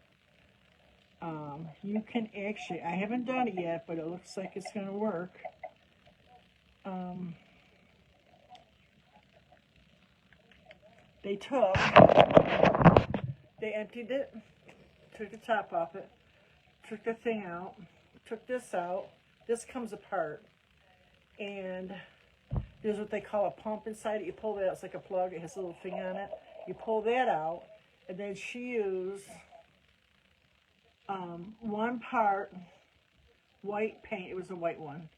You can actually, I haven't done it yet, but it looks like it's going to work. They emptied it, took the top off it, took the thing out, took this out. This comes apart, and there's what they call a pump inside it. You pull that out, it's like a plug, it has a little thing on it. You pull that out, and then she used one part white paint. It was a white one,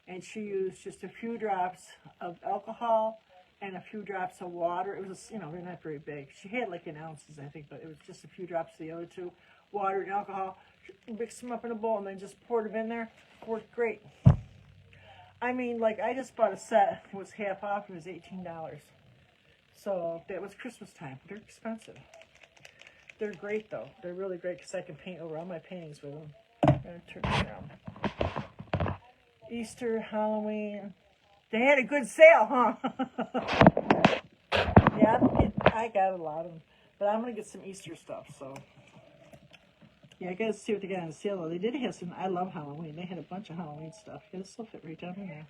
and she used just a few drops of alcohol and a few drops of water. It was, they're not very big. She had like in ounces, I think, but it was just a few drops of the other two, water and alcohol. Mixed them up in a bowl and then just poured them in there. Worked great. I mean, like, I just bought a set. It was half off. It was $18. So that was Christmas time. They're expensive. They're great, though. They're really great because I can paint over all my paintings with them. I'm going to turn it around. Easter, Halloween. They had a good sale, huh? Yeah, I got a lot of them. But I'm going to get some Easter stuff, so. Yeah, I gotta see what they got on sale though. They did have some. I love Halloween. They had a bunch of Halloween stuff. It'll still fit right down in there.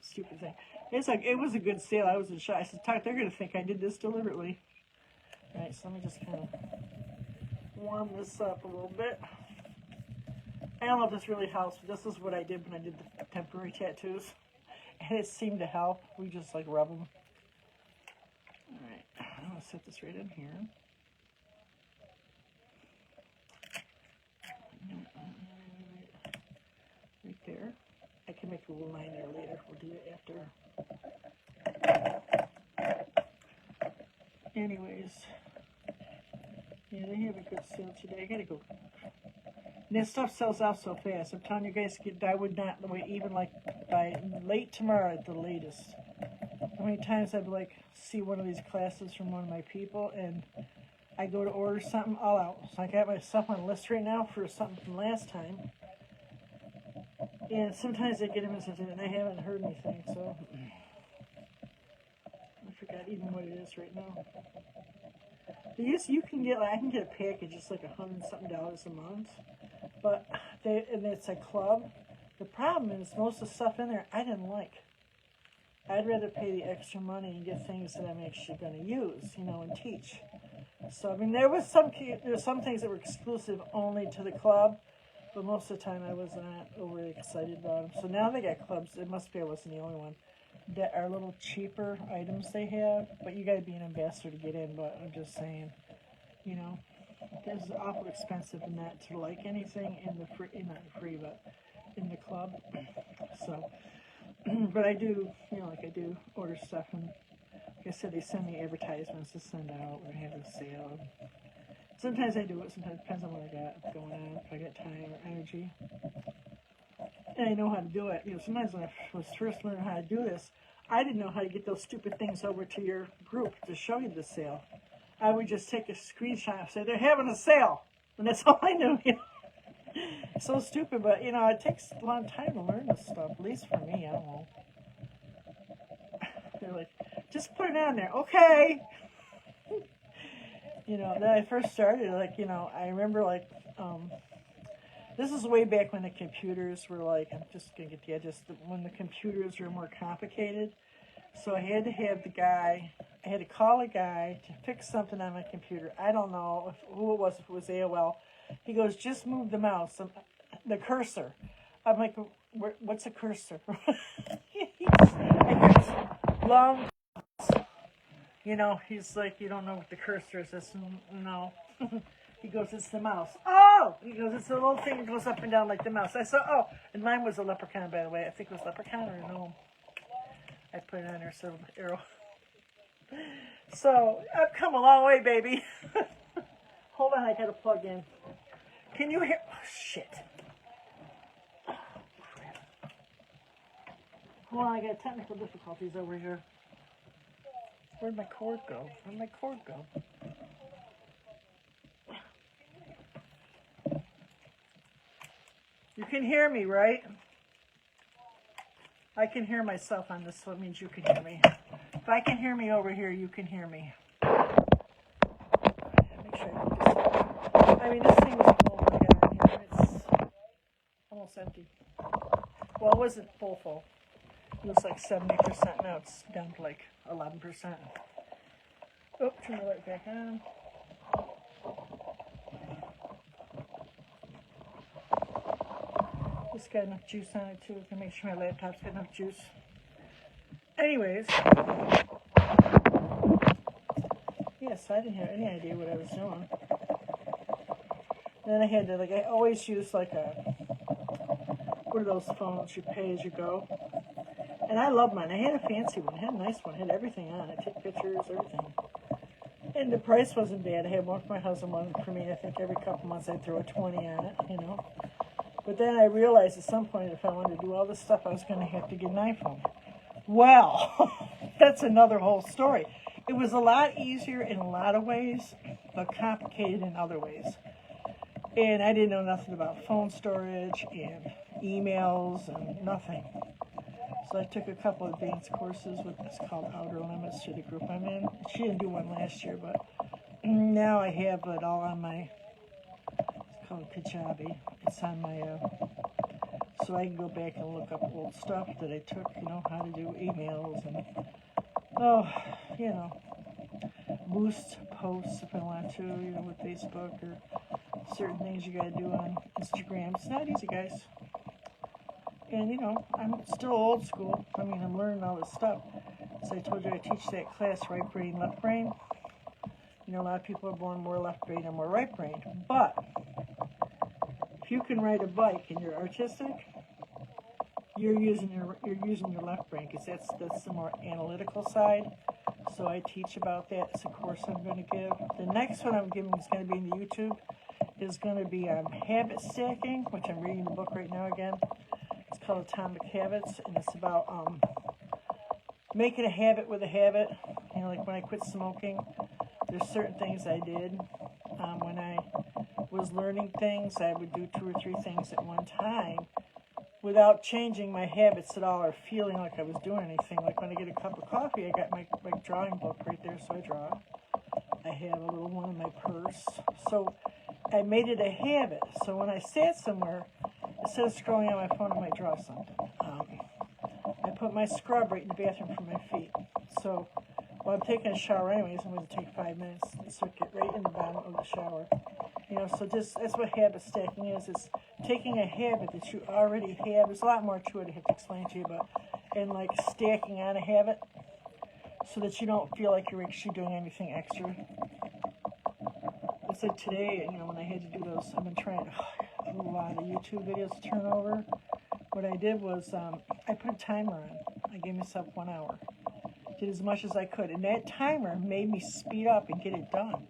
Stupid thing. It's like it was a good sale. I was in shock. I said, "Talk, they're gonna think I did this deliberately." All right, so let me just kind of warm this up a little bit. I don't know if this really helps, but this is what I did when I did the temporary tattoos, and it seemed to help. We just like rub them. All right, I'm gonna set this right in here. Right there. I can make a little line there later. We'll do it after. Anyways, yeah, they have a good sale today. I gotta go. And this stuff sells out so fast. I'm telling you guys, I would not wait even like by late tomorrow at the latest. How many times I've like see one of these classes from one of my people and I go to order something all out. So I got myself on a list right now for something from last time. And sometimes I get a message and I haven't heard anything, so I forgot even what it is right now. You can get, I can get a package, it's like $100-something a month, but and it's a club. The problem is most of the stuff in there I didn't like. I'd rather pay the extra money and get things that I'm actually going to use, and teach. So I mean, there's some things that were exclusive only to the club, but most of the time I was not overly excited about them. So now they got clubs. It must be I wasn't the only one. That are a little cheaper items they have, but you got to be an ambassador to get in. But I'm just saying, this is awful expensive in that to like anything in the free, not free, but in the club. So, but I do, I do order stuff, and like I said, they send me advertisements to send out when I have a sale. Sometimes I do it. Sometimes it depends on what I got going on, if I got time or energy. And I know how to do it. Sometimes when I was first learning how to do this, I didn't know how to get those stupid things over to your group to show you the sale. I would just take a screenshot and say, they're having a sale. And that's all I knew. So stupid, but, it takes a long time to learn this stuff, at least for me. I don't know. They're like, just put it on there. Okay. Then I first started, I remember, this is way back when the computers were I'm just going to get the edges, when the computers were more complicated. So I had to have I had to call a guy to fix something on my computer. I don't know who it was, if it was AOL. He goes, just move the mouse, the cursor. I'm like, what's a cursor? Long, he's like, you don't know what the cursor is. I said, no. He goes, it's the mouse. Oh! He goes, it's the little thing that goes up and down like the mouse. I said, oh. And mine was a leprechaun, by the way. I think it was leprechaun or a gnome. I put it on there, so arrow. So, I've come a long way, baby. Hold on, I gotta plug in. Can you hear? Oh, shit. Oh, crap. Hold on, I got technical difficulties over here. Where'd my cord go? Where'd my cord go? You can hear me, right? I can hear myself on this, so it means you can hear me. If I can hear me over here, you can hear me. Make sure I put this up. I mean, this thing was full when I got in here, and it's almost empty. Well, it wasn't full. It was like 70%. Now it's down to like 11%. Oh, turn the light back on. Just got enough juice on it too to make sure my laptop's got enough juice. Anyways, so I didn't have any idea what I was doing. Then I had to I always use what are those phones you pay as you go? And I love mine. I had a fancy one. I had a nice one. I had everything on it. Take pictures, everything. And the price wasn't bad. I had one for my husband, one for me. I think every couple months I'd throw a 20 on it, But then I realized at some point if I wanted to do all this stuff, I was going to have to get an iPhone. Well, that's another whole story. It was a lot easier in a lot of ways, but complicated in other ways. And I didn't know nothing about phone storage and emails and nothing. So I took a couple of advanced courses with what's called Outer Limits to the group I'm in. She didn't do one last year, but now I have it all on my, it's called Kajabi. It's on my, so I can go back and look up old stuff that I took, you know, how to do emails and, oh, you know, boost posts if I want to, you know, with Facebook or certain things you gotta do on Instagram. It's not easy, guys. And, you know, I'm still old school. I mean, I'm learning all this stuff. So I told you I teach that class, right brain, left brain. You know, a lot of people are born more left brain and more right brain. But if you can ride a bike and you're artistic, you're using your left brain, because that's the more analytical side. So I teach about that. It's a course I'm going to give. The next one I'm giving is going to be in the YouTube. Is going to be habit stacking, which I'm reading the book right now again. It's called Atomic Habits, and it's about making a habit with a habit. You know, like when I quit smoking, there's certain things I did. When I was learning things, I would do 2 or 3 things at one time without changing my habits at all or feeling like I was doing anything. Like when I get a cup of coffee, I got my drawing book right there, so I draw. I have a little one in my purse. So I made it a habit. So when I sat somewhere, instead of scrolling on my phone, I might draw something. I put my scrub right in the bathroom for my feet. So while I'm taking a shower anyways, I'm going to take 5 minutes to soak it right in the bottom of the shower. You know, so just that's what habit stacking is. It's taking a habit that you already have. There's a lot more to it I have to explain to you, but and like stacking on a habit so that you don't feel like you're actually doing anything extra. It's like today, you know, when I had to do those, I've been trying a lot of YouTube videos to turn over. What I did was I put a timer on. I gave myself 1 hour. Did as much as I could. And that timer made me speed up and get it done.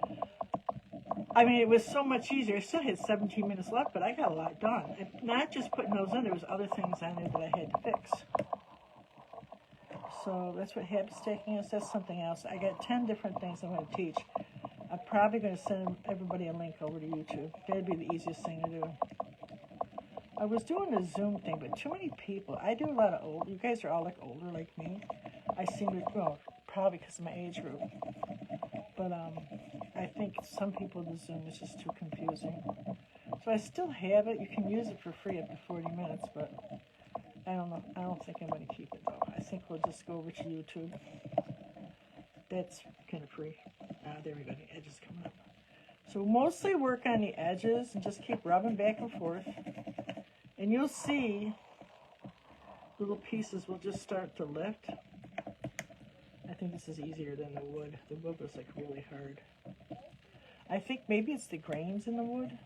I mean, it was so much easier. I still had 17 minutes left, but I got a lot done. And not just putting those in, there was other things on there that I had to fix. So that's what habit stacking is. That's something else. I got 10 different things I'm going to teach. I'm probably going to send everybody a link over to YouTube. That'd be the easiest thing to do. I was doing a Zoom thing, but too many people. I do a lot of old. You guys are all like older like me. I seem to, well, probably because of my age group. But I think some people the Zoom is just too confusing. So I still have it. You can use it for free up to 40 minutes, but I don't know. I don't think I'm going to keep it though. I think we'll just go over to YouTube. That's kind of free. There we go. The edges coming up. So mostly work on the edges and just keep rubbing back and forth. And you'll see little pieces will just start to lift. I think this is easier than the wood. The wood was like really hard. I think maybe it's the grains in the wood.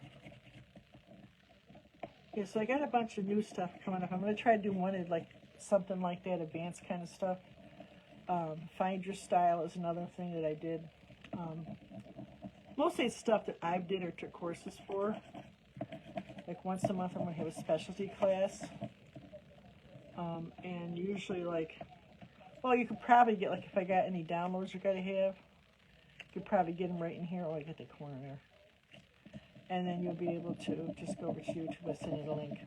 Yeah, so I got a bunch of new stuff coming up. I'm going to try to do one like something like that, advanced kind of stuff. Find Your Style is another thing that I did. Mostly it's stuff that I did or took courses for. Like once a month I'm going to have a specialty class. And usually like, well, you could probably get, like if I got any downloads you got to have, you could probably get them right in here. Oh, I got the corner there. And then you'll be able to just go over to YouTube and send you the link.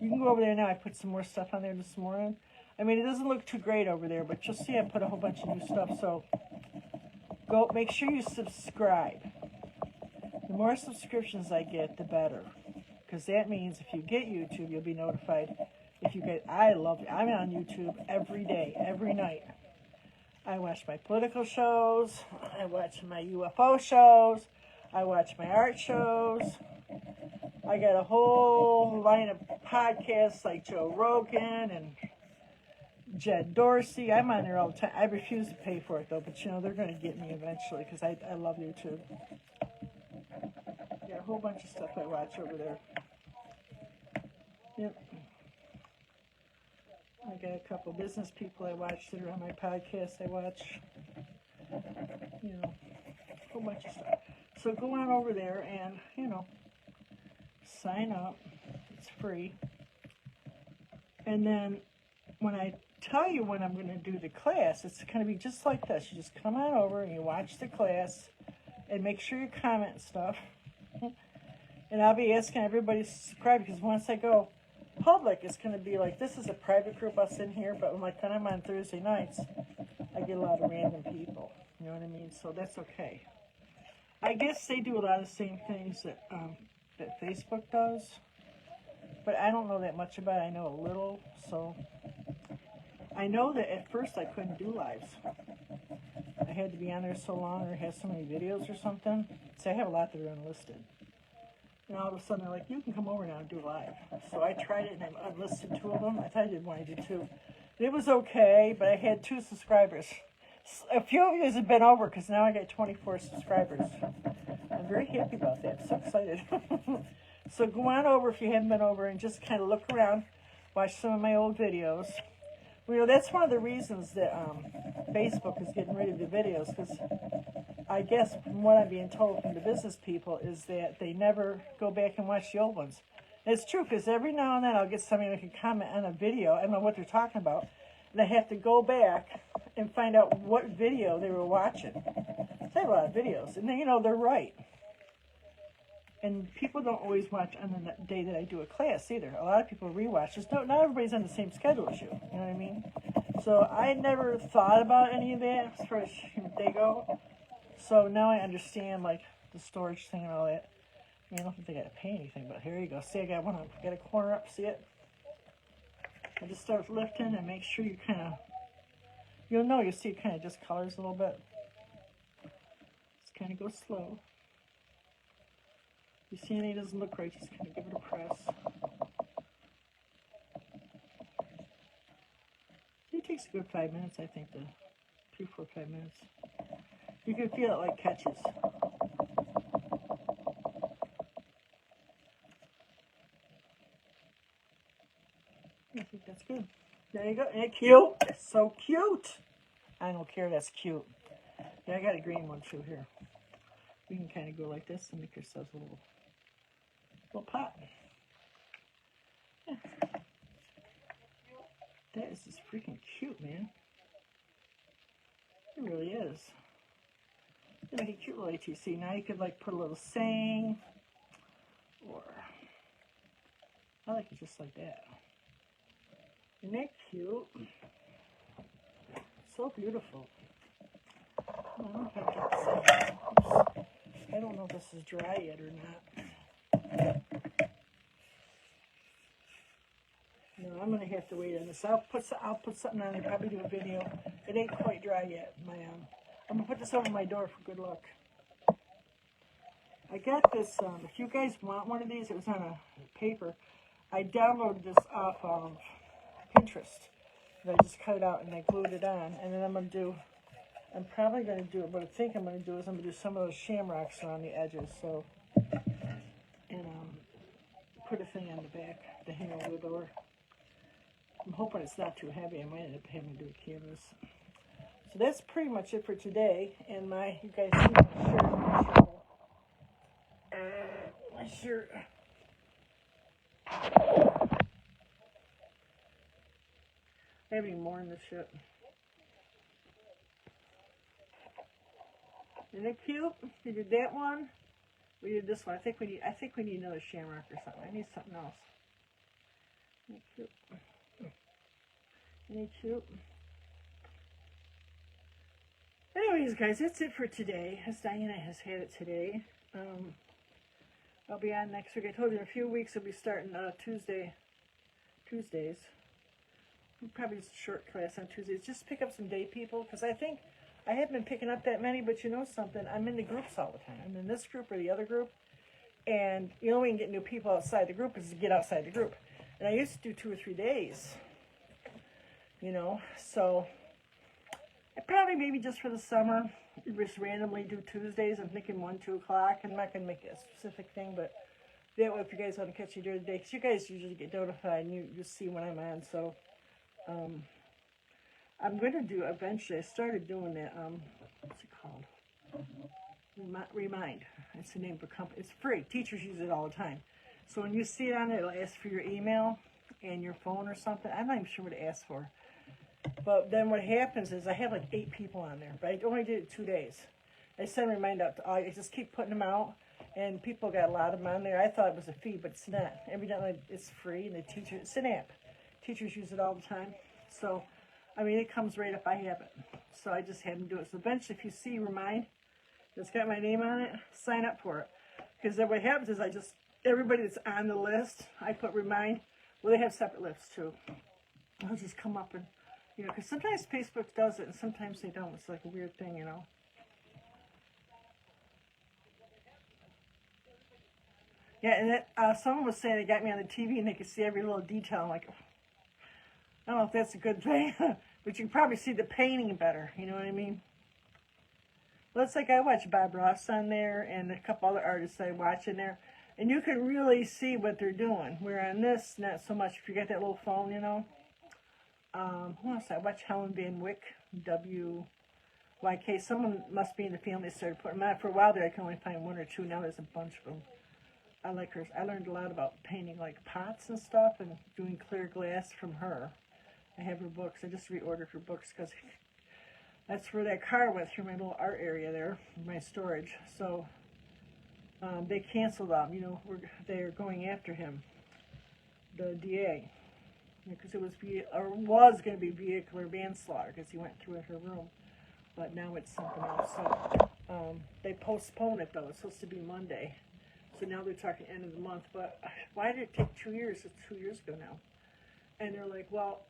You can go over there now. I put some more stuff on there this morning. I mean, it doesn't look too great over there, but you'll see I put a whole bunch of new stuff. So go, make sure you subscribe. The more subscriptions I get, the better. Because that means if you get YouTube, you'll be notified. If you get, I'm on YouTube every day, every night. I watch my political shows. I watch my UFO shows. I watch my art shows. I got a whole line of podcasts like Joe Rogan and Jed Dorsey. I'm on there all the time. I refuse to pay for it though, but you know, they're going to get me eventually because I love YouTube. Got a whole bunch of stuff I watch over there. Yep. I got a couple business people I watch that are on my podcast. I watch, you know, a whole bunch of stuff. So go on over there and, you know, sign up. It's free. And then when I tell you when I'm going to do the class, it's going to be just like this. You just come on over and you watch the class and make sure you comment and stuff. And I'll be asking everybody to subscribe because once I go public, it's going to be like, this is a private group I'll sit in here, but like when I'm on Thursday nights, I get a lot of random people. You know what I mean? So that's okay. I guess they do a lot of the same things that that Facebook does, but I don't know that much about it. I know a little, so I know that at first I couldn't do lives. I had to be on there so long or have so many videos or something. So I have a lot that are unlisted. And all of a sudden they're like, you can come over now and do live. So I tried it and I've unlisted 2 of them. I thought I did one, I did 2. It was okay, but I had 2 subscribers. A few of you have been over because now I got 24 subscribers. I'm very happy about that. I'm so excited. So go on over if you haven't been over and just kind of look around, watch some of my old videos. You know, that's one of the reasons that Facebook is getting rid of the videos, because I guess from what I'm being told from the business people is that they never go back and watch the old ones. And it's true, because every now and then I'll get somebody that can comment on a video. I don't know what they're talking about. And I have to go back and find out what video they were watching. They have a lot of videos. And then, you know, they're right. And people don't always watch on the day that I do a class either. A lot of people rewatch. Not everybody's on the same schedule as you. You know what I mean? So I never thought about any of that as far as they go. So now I understand, like, the storage thing and all that. I mean, I don't think they got to pay anything, but here you go. See, I got one up. Got a corner up. See it? I just start lifting and make sure you kind of, you'll know, you see it kind of just colors a little bit. Just kind of go slow. You see anything doesn't look right, just kind of give it a press. It takes a good 5 minutes, I think, 3, 4, 5 minutes. You can feel it like catches. I think that's good. There you go. Isn't it cute? It's so cute. I don't care. That's cute. Yeah, I got a green one too here. We can kind of go like this and make ourselves a little pot. Yeah. That is just freaking cute, man. It really is. It's like a cute little ATC. Now you could like put a little saying, or I like it just like that. Isn't that cute? So beautiful. I don't know if this is dry yet or not. No, I'm gonna have to wait on this. I'll put something on there. Probably do a video. It ain't quite dry yet. I'm gonna put this over my door for good luck. I got this. If you guys want one of these, it was on a paper. I downloaded this off of Pinterest. And I just cut it out and I glued it on. And then I'm probably going to do it. What I think I'm going to do is I'm going to do some of those shamrocks around the edges. So, and put a thing on the back to hang over the door. I'm hoping it's not too heavy. I might end up having to do a canvas. So that's pretty much it for today. And you guys see my shirt. I have any more in this shit. Isn't it cute? We did that one. We did this one. I think we need another shamrock or something. I need something else. Isn't it cute? Isn't it cute? Anyways, guys, that's it for today. As Diana has had it today. I'll be on next week. I told you in a few weeks I'll be starting Tuesdays. Probably just a short class on Tuesdays. Just pick up some day people, because I think I haven't been picking up that many, but you know something? I'm in the groups all the time. I'm in this group or the other group, and the only way you can get new people outside the group is to get outside the group. And I used to do 2 or 3 days, you know, so I probably maybe just for the summer, just randomly do Tuesdays. I'm thinking 1, 2 o'clock. I'm not going to make it a specific thing, but that way if you guys want to catch me during the day, because you guys usually get notified and you see when I'm on, so I'm going to do, eventually, I started doing that, what's it called? Remind. It's the name of a company. It's free. Teachers use it all the time. So when you see it on it, it'll ask for your email and your phone or something. I'm not even sure what it asks for. But then what happens is I have like 8 people on there, but I only did it 2 days. I send a reminder out to all. I just keep putting them out, and people got a lot of them on there. I thought it was a fee, but it's not. Evidently, it's free, and it's an app. Teachers use it all the time. So, I mean, it comes right up. I have it. So I just had them do it. So eventually, if you see Remind, It's got my name on it. Sign up for it. Because then what happens is everybody that's on the list, I put remind. Well, they have separate lists too. I'll just come up and, because sometimes Facebook does it and sometimes they don't. It's like a weird thing, Yeah, and someone was saying they got me on the TV and they could see every little detail. I'm like, I don't know if that's a good thing, but you can probably see the painting better. You know what I mean? Well, it's like I watch Bob Ross on there and a couple other artists I watch in there, and you can really see what they're doing. Where on this, not so much. If you got that little phone, Who else? I watch Helen Van Wyck, WYK. Someone must be in the family that started putting them out. For a while there, I could only find one or two. Now there's a bunch of them. I like hers. I learned a lot about painting like pots and stuff and doing clear glass from her. I have her books. I just reordered her books because that's where that car went through my little art area there, my storage. So they canceled them. They're going after him, the DA, because it was going to be vehicular manslaughter because he went through her room, but now it's something else. So they postponed it though. It's supposed to be Monday. So now they're talking end of the month. But why did it take 2 years? It's 2 years ago now. And they're like, well,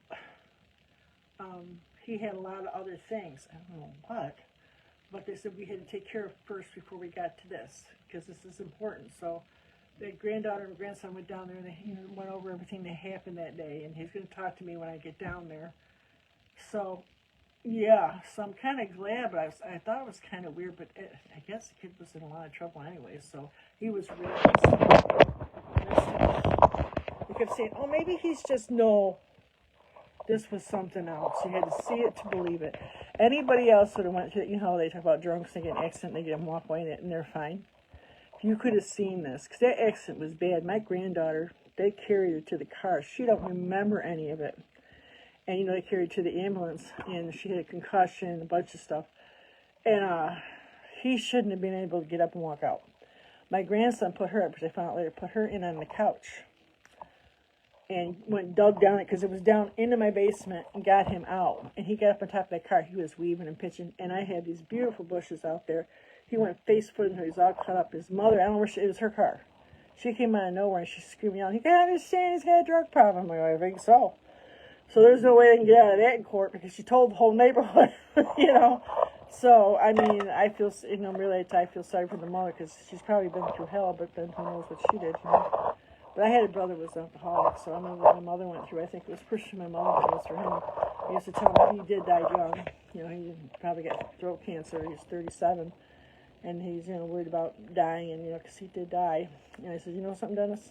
he had a lot of other things. I don't know what. But they said we had to take care of it first before we got to this. Because this is important. So the granddaughter and grandson went down there and they went over everything that happened that day. And he's going to talk to me when I get down there. So, yeah. So I'm kind of glad. But I thought it was kind of weird. But I guess the kid was in a lot of trouble anyway. So he was really They kept saying, oh, maybe he's just, no, this was something else. You had to see it to believe it. Anybody else would have went through it. You know how they talk about drunks, they get an accident, they get them walk away and they're fine. You could have seen this, because that accident was bad. My granddaughter, they carried her to the car. She don't remember any of it. And, they carried her to the ambulance, and she had a concussion and a bunch of stuff. And he shouldn't have been able to get up and walk out. My grandson put her up, because I found out later, put her in on the couch. And dug down it, because it was down into my basement, and got him out. And he got up on top of that car. He was weaving and pitching. And I had these beautiful bushes out there. He went face foot into it. He was all cut up. His mother, I don't know where it was her car. She came out of nowhere, and she's screaming out, "You can't understand, he's got a drug problem." I'm like, I think so. So there's no way they can get out of that in court, because she told the whole neighborhood, So, I mean, I feel, I feel sorry for the mother, because she's probably been through hell, but then who knows what she did, But I had a brother who was an alcoholic, so I remember what my mother went through. I think it was pushing my mother, but it was for him. I used to tell him he did die young. He probably got throat cancer. He was 37, and he's, worried about dying, and, because he did die. And I said, you know something, Dennis?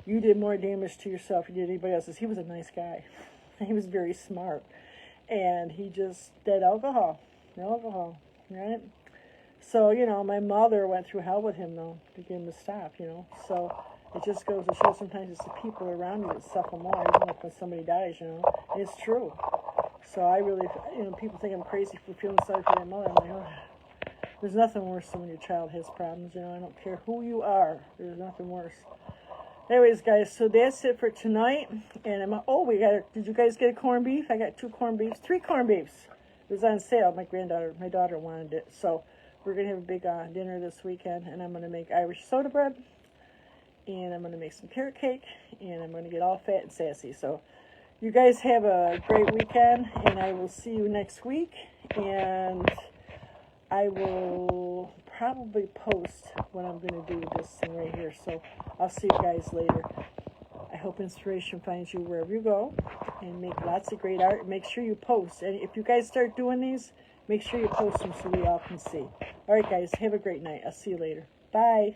You did more damage to yourself than you did anybody else. He was a nice guy. He was very smart. And he just did alcohol, right? So, my mother went through hell with him, though, to get him to stop, So it just goes to show sometimes it's the people around you that suffer more, even when somebody dies, And it's true. So I really, people think I'm crazy for feeling sorry for their mother. I'm like, oh, there's nothing worse than when your child has problems, I don't care who you are. There's nothing worse. Anyways, guys, so that's it for tonight. And did you guys get a corned beef? I got 3 corned beefs. It was on sale. My daughter wanted it. So we're going to have a big dinner this weekend. And I'm going to make Irish soda bread. And I'm going to make some carrot cake. And I'm going to get all fat and sassy. So you guys have a great weekend. And I will see you next week. And I will probably post when I'm going to do this thing right here. So I'll see you guys later. I hope inspiration finds you wherever you go, and make lots of great art. Make sure you post. And if you guys start doing these, make sure you post them so we all can see. All right, guys, have a great night. I'll see you later. Bye.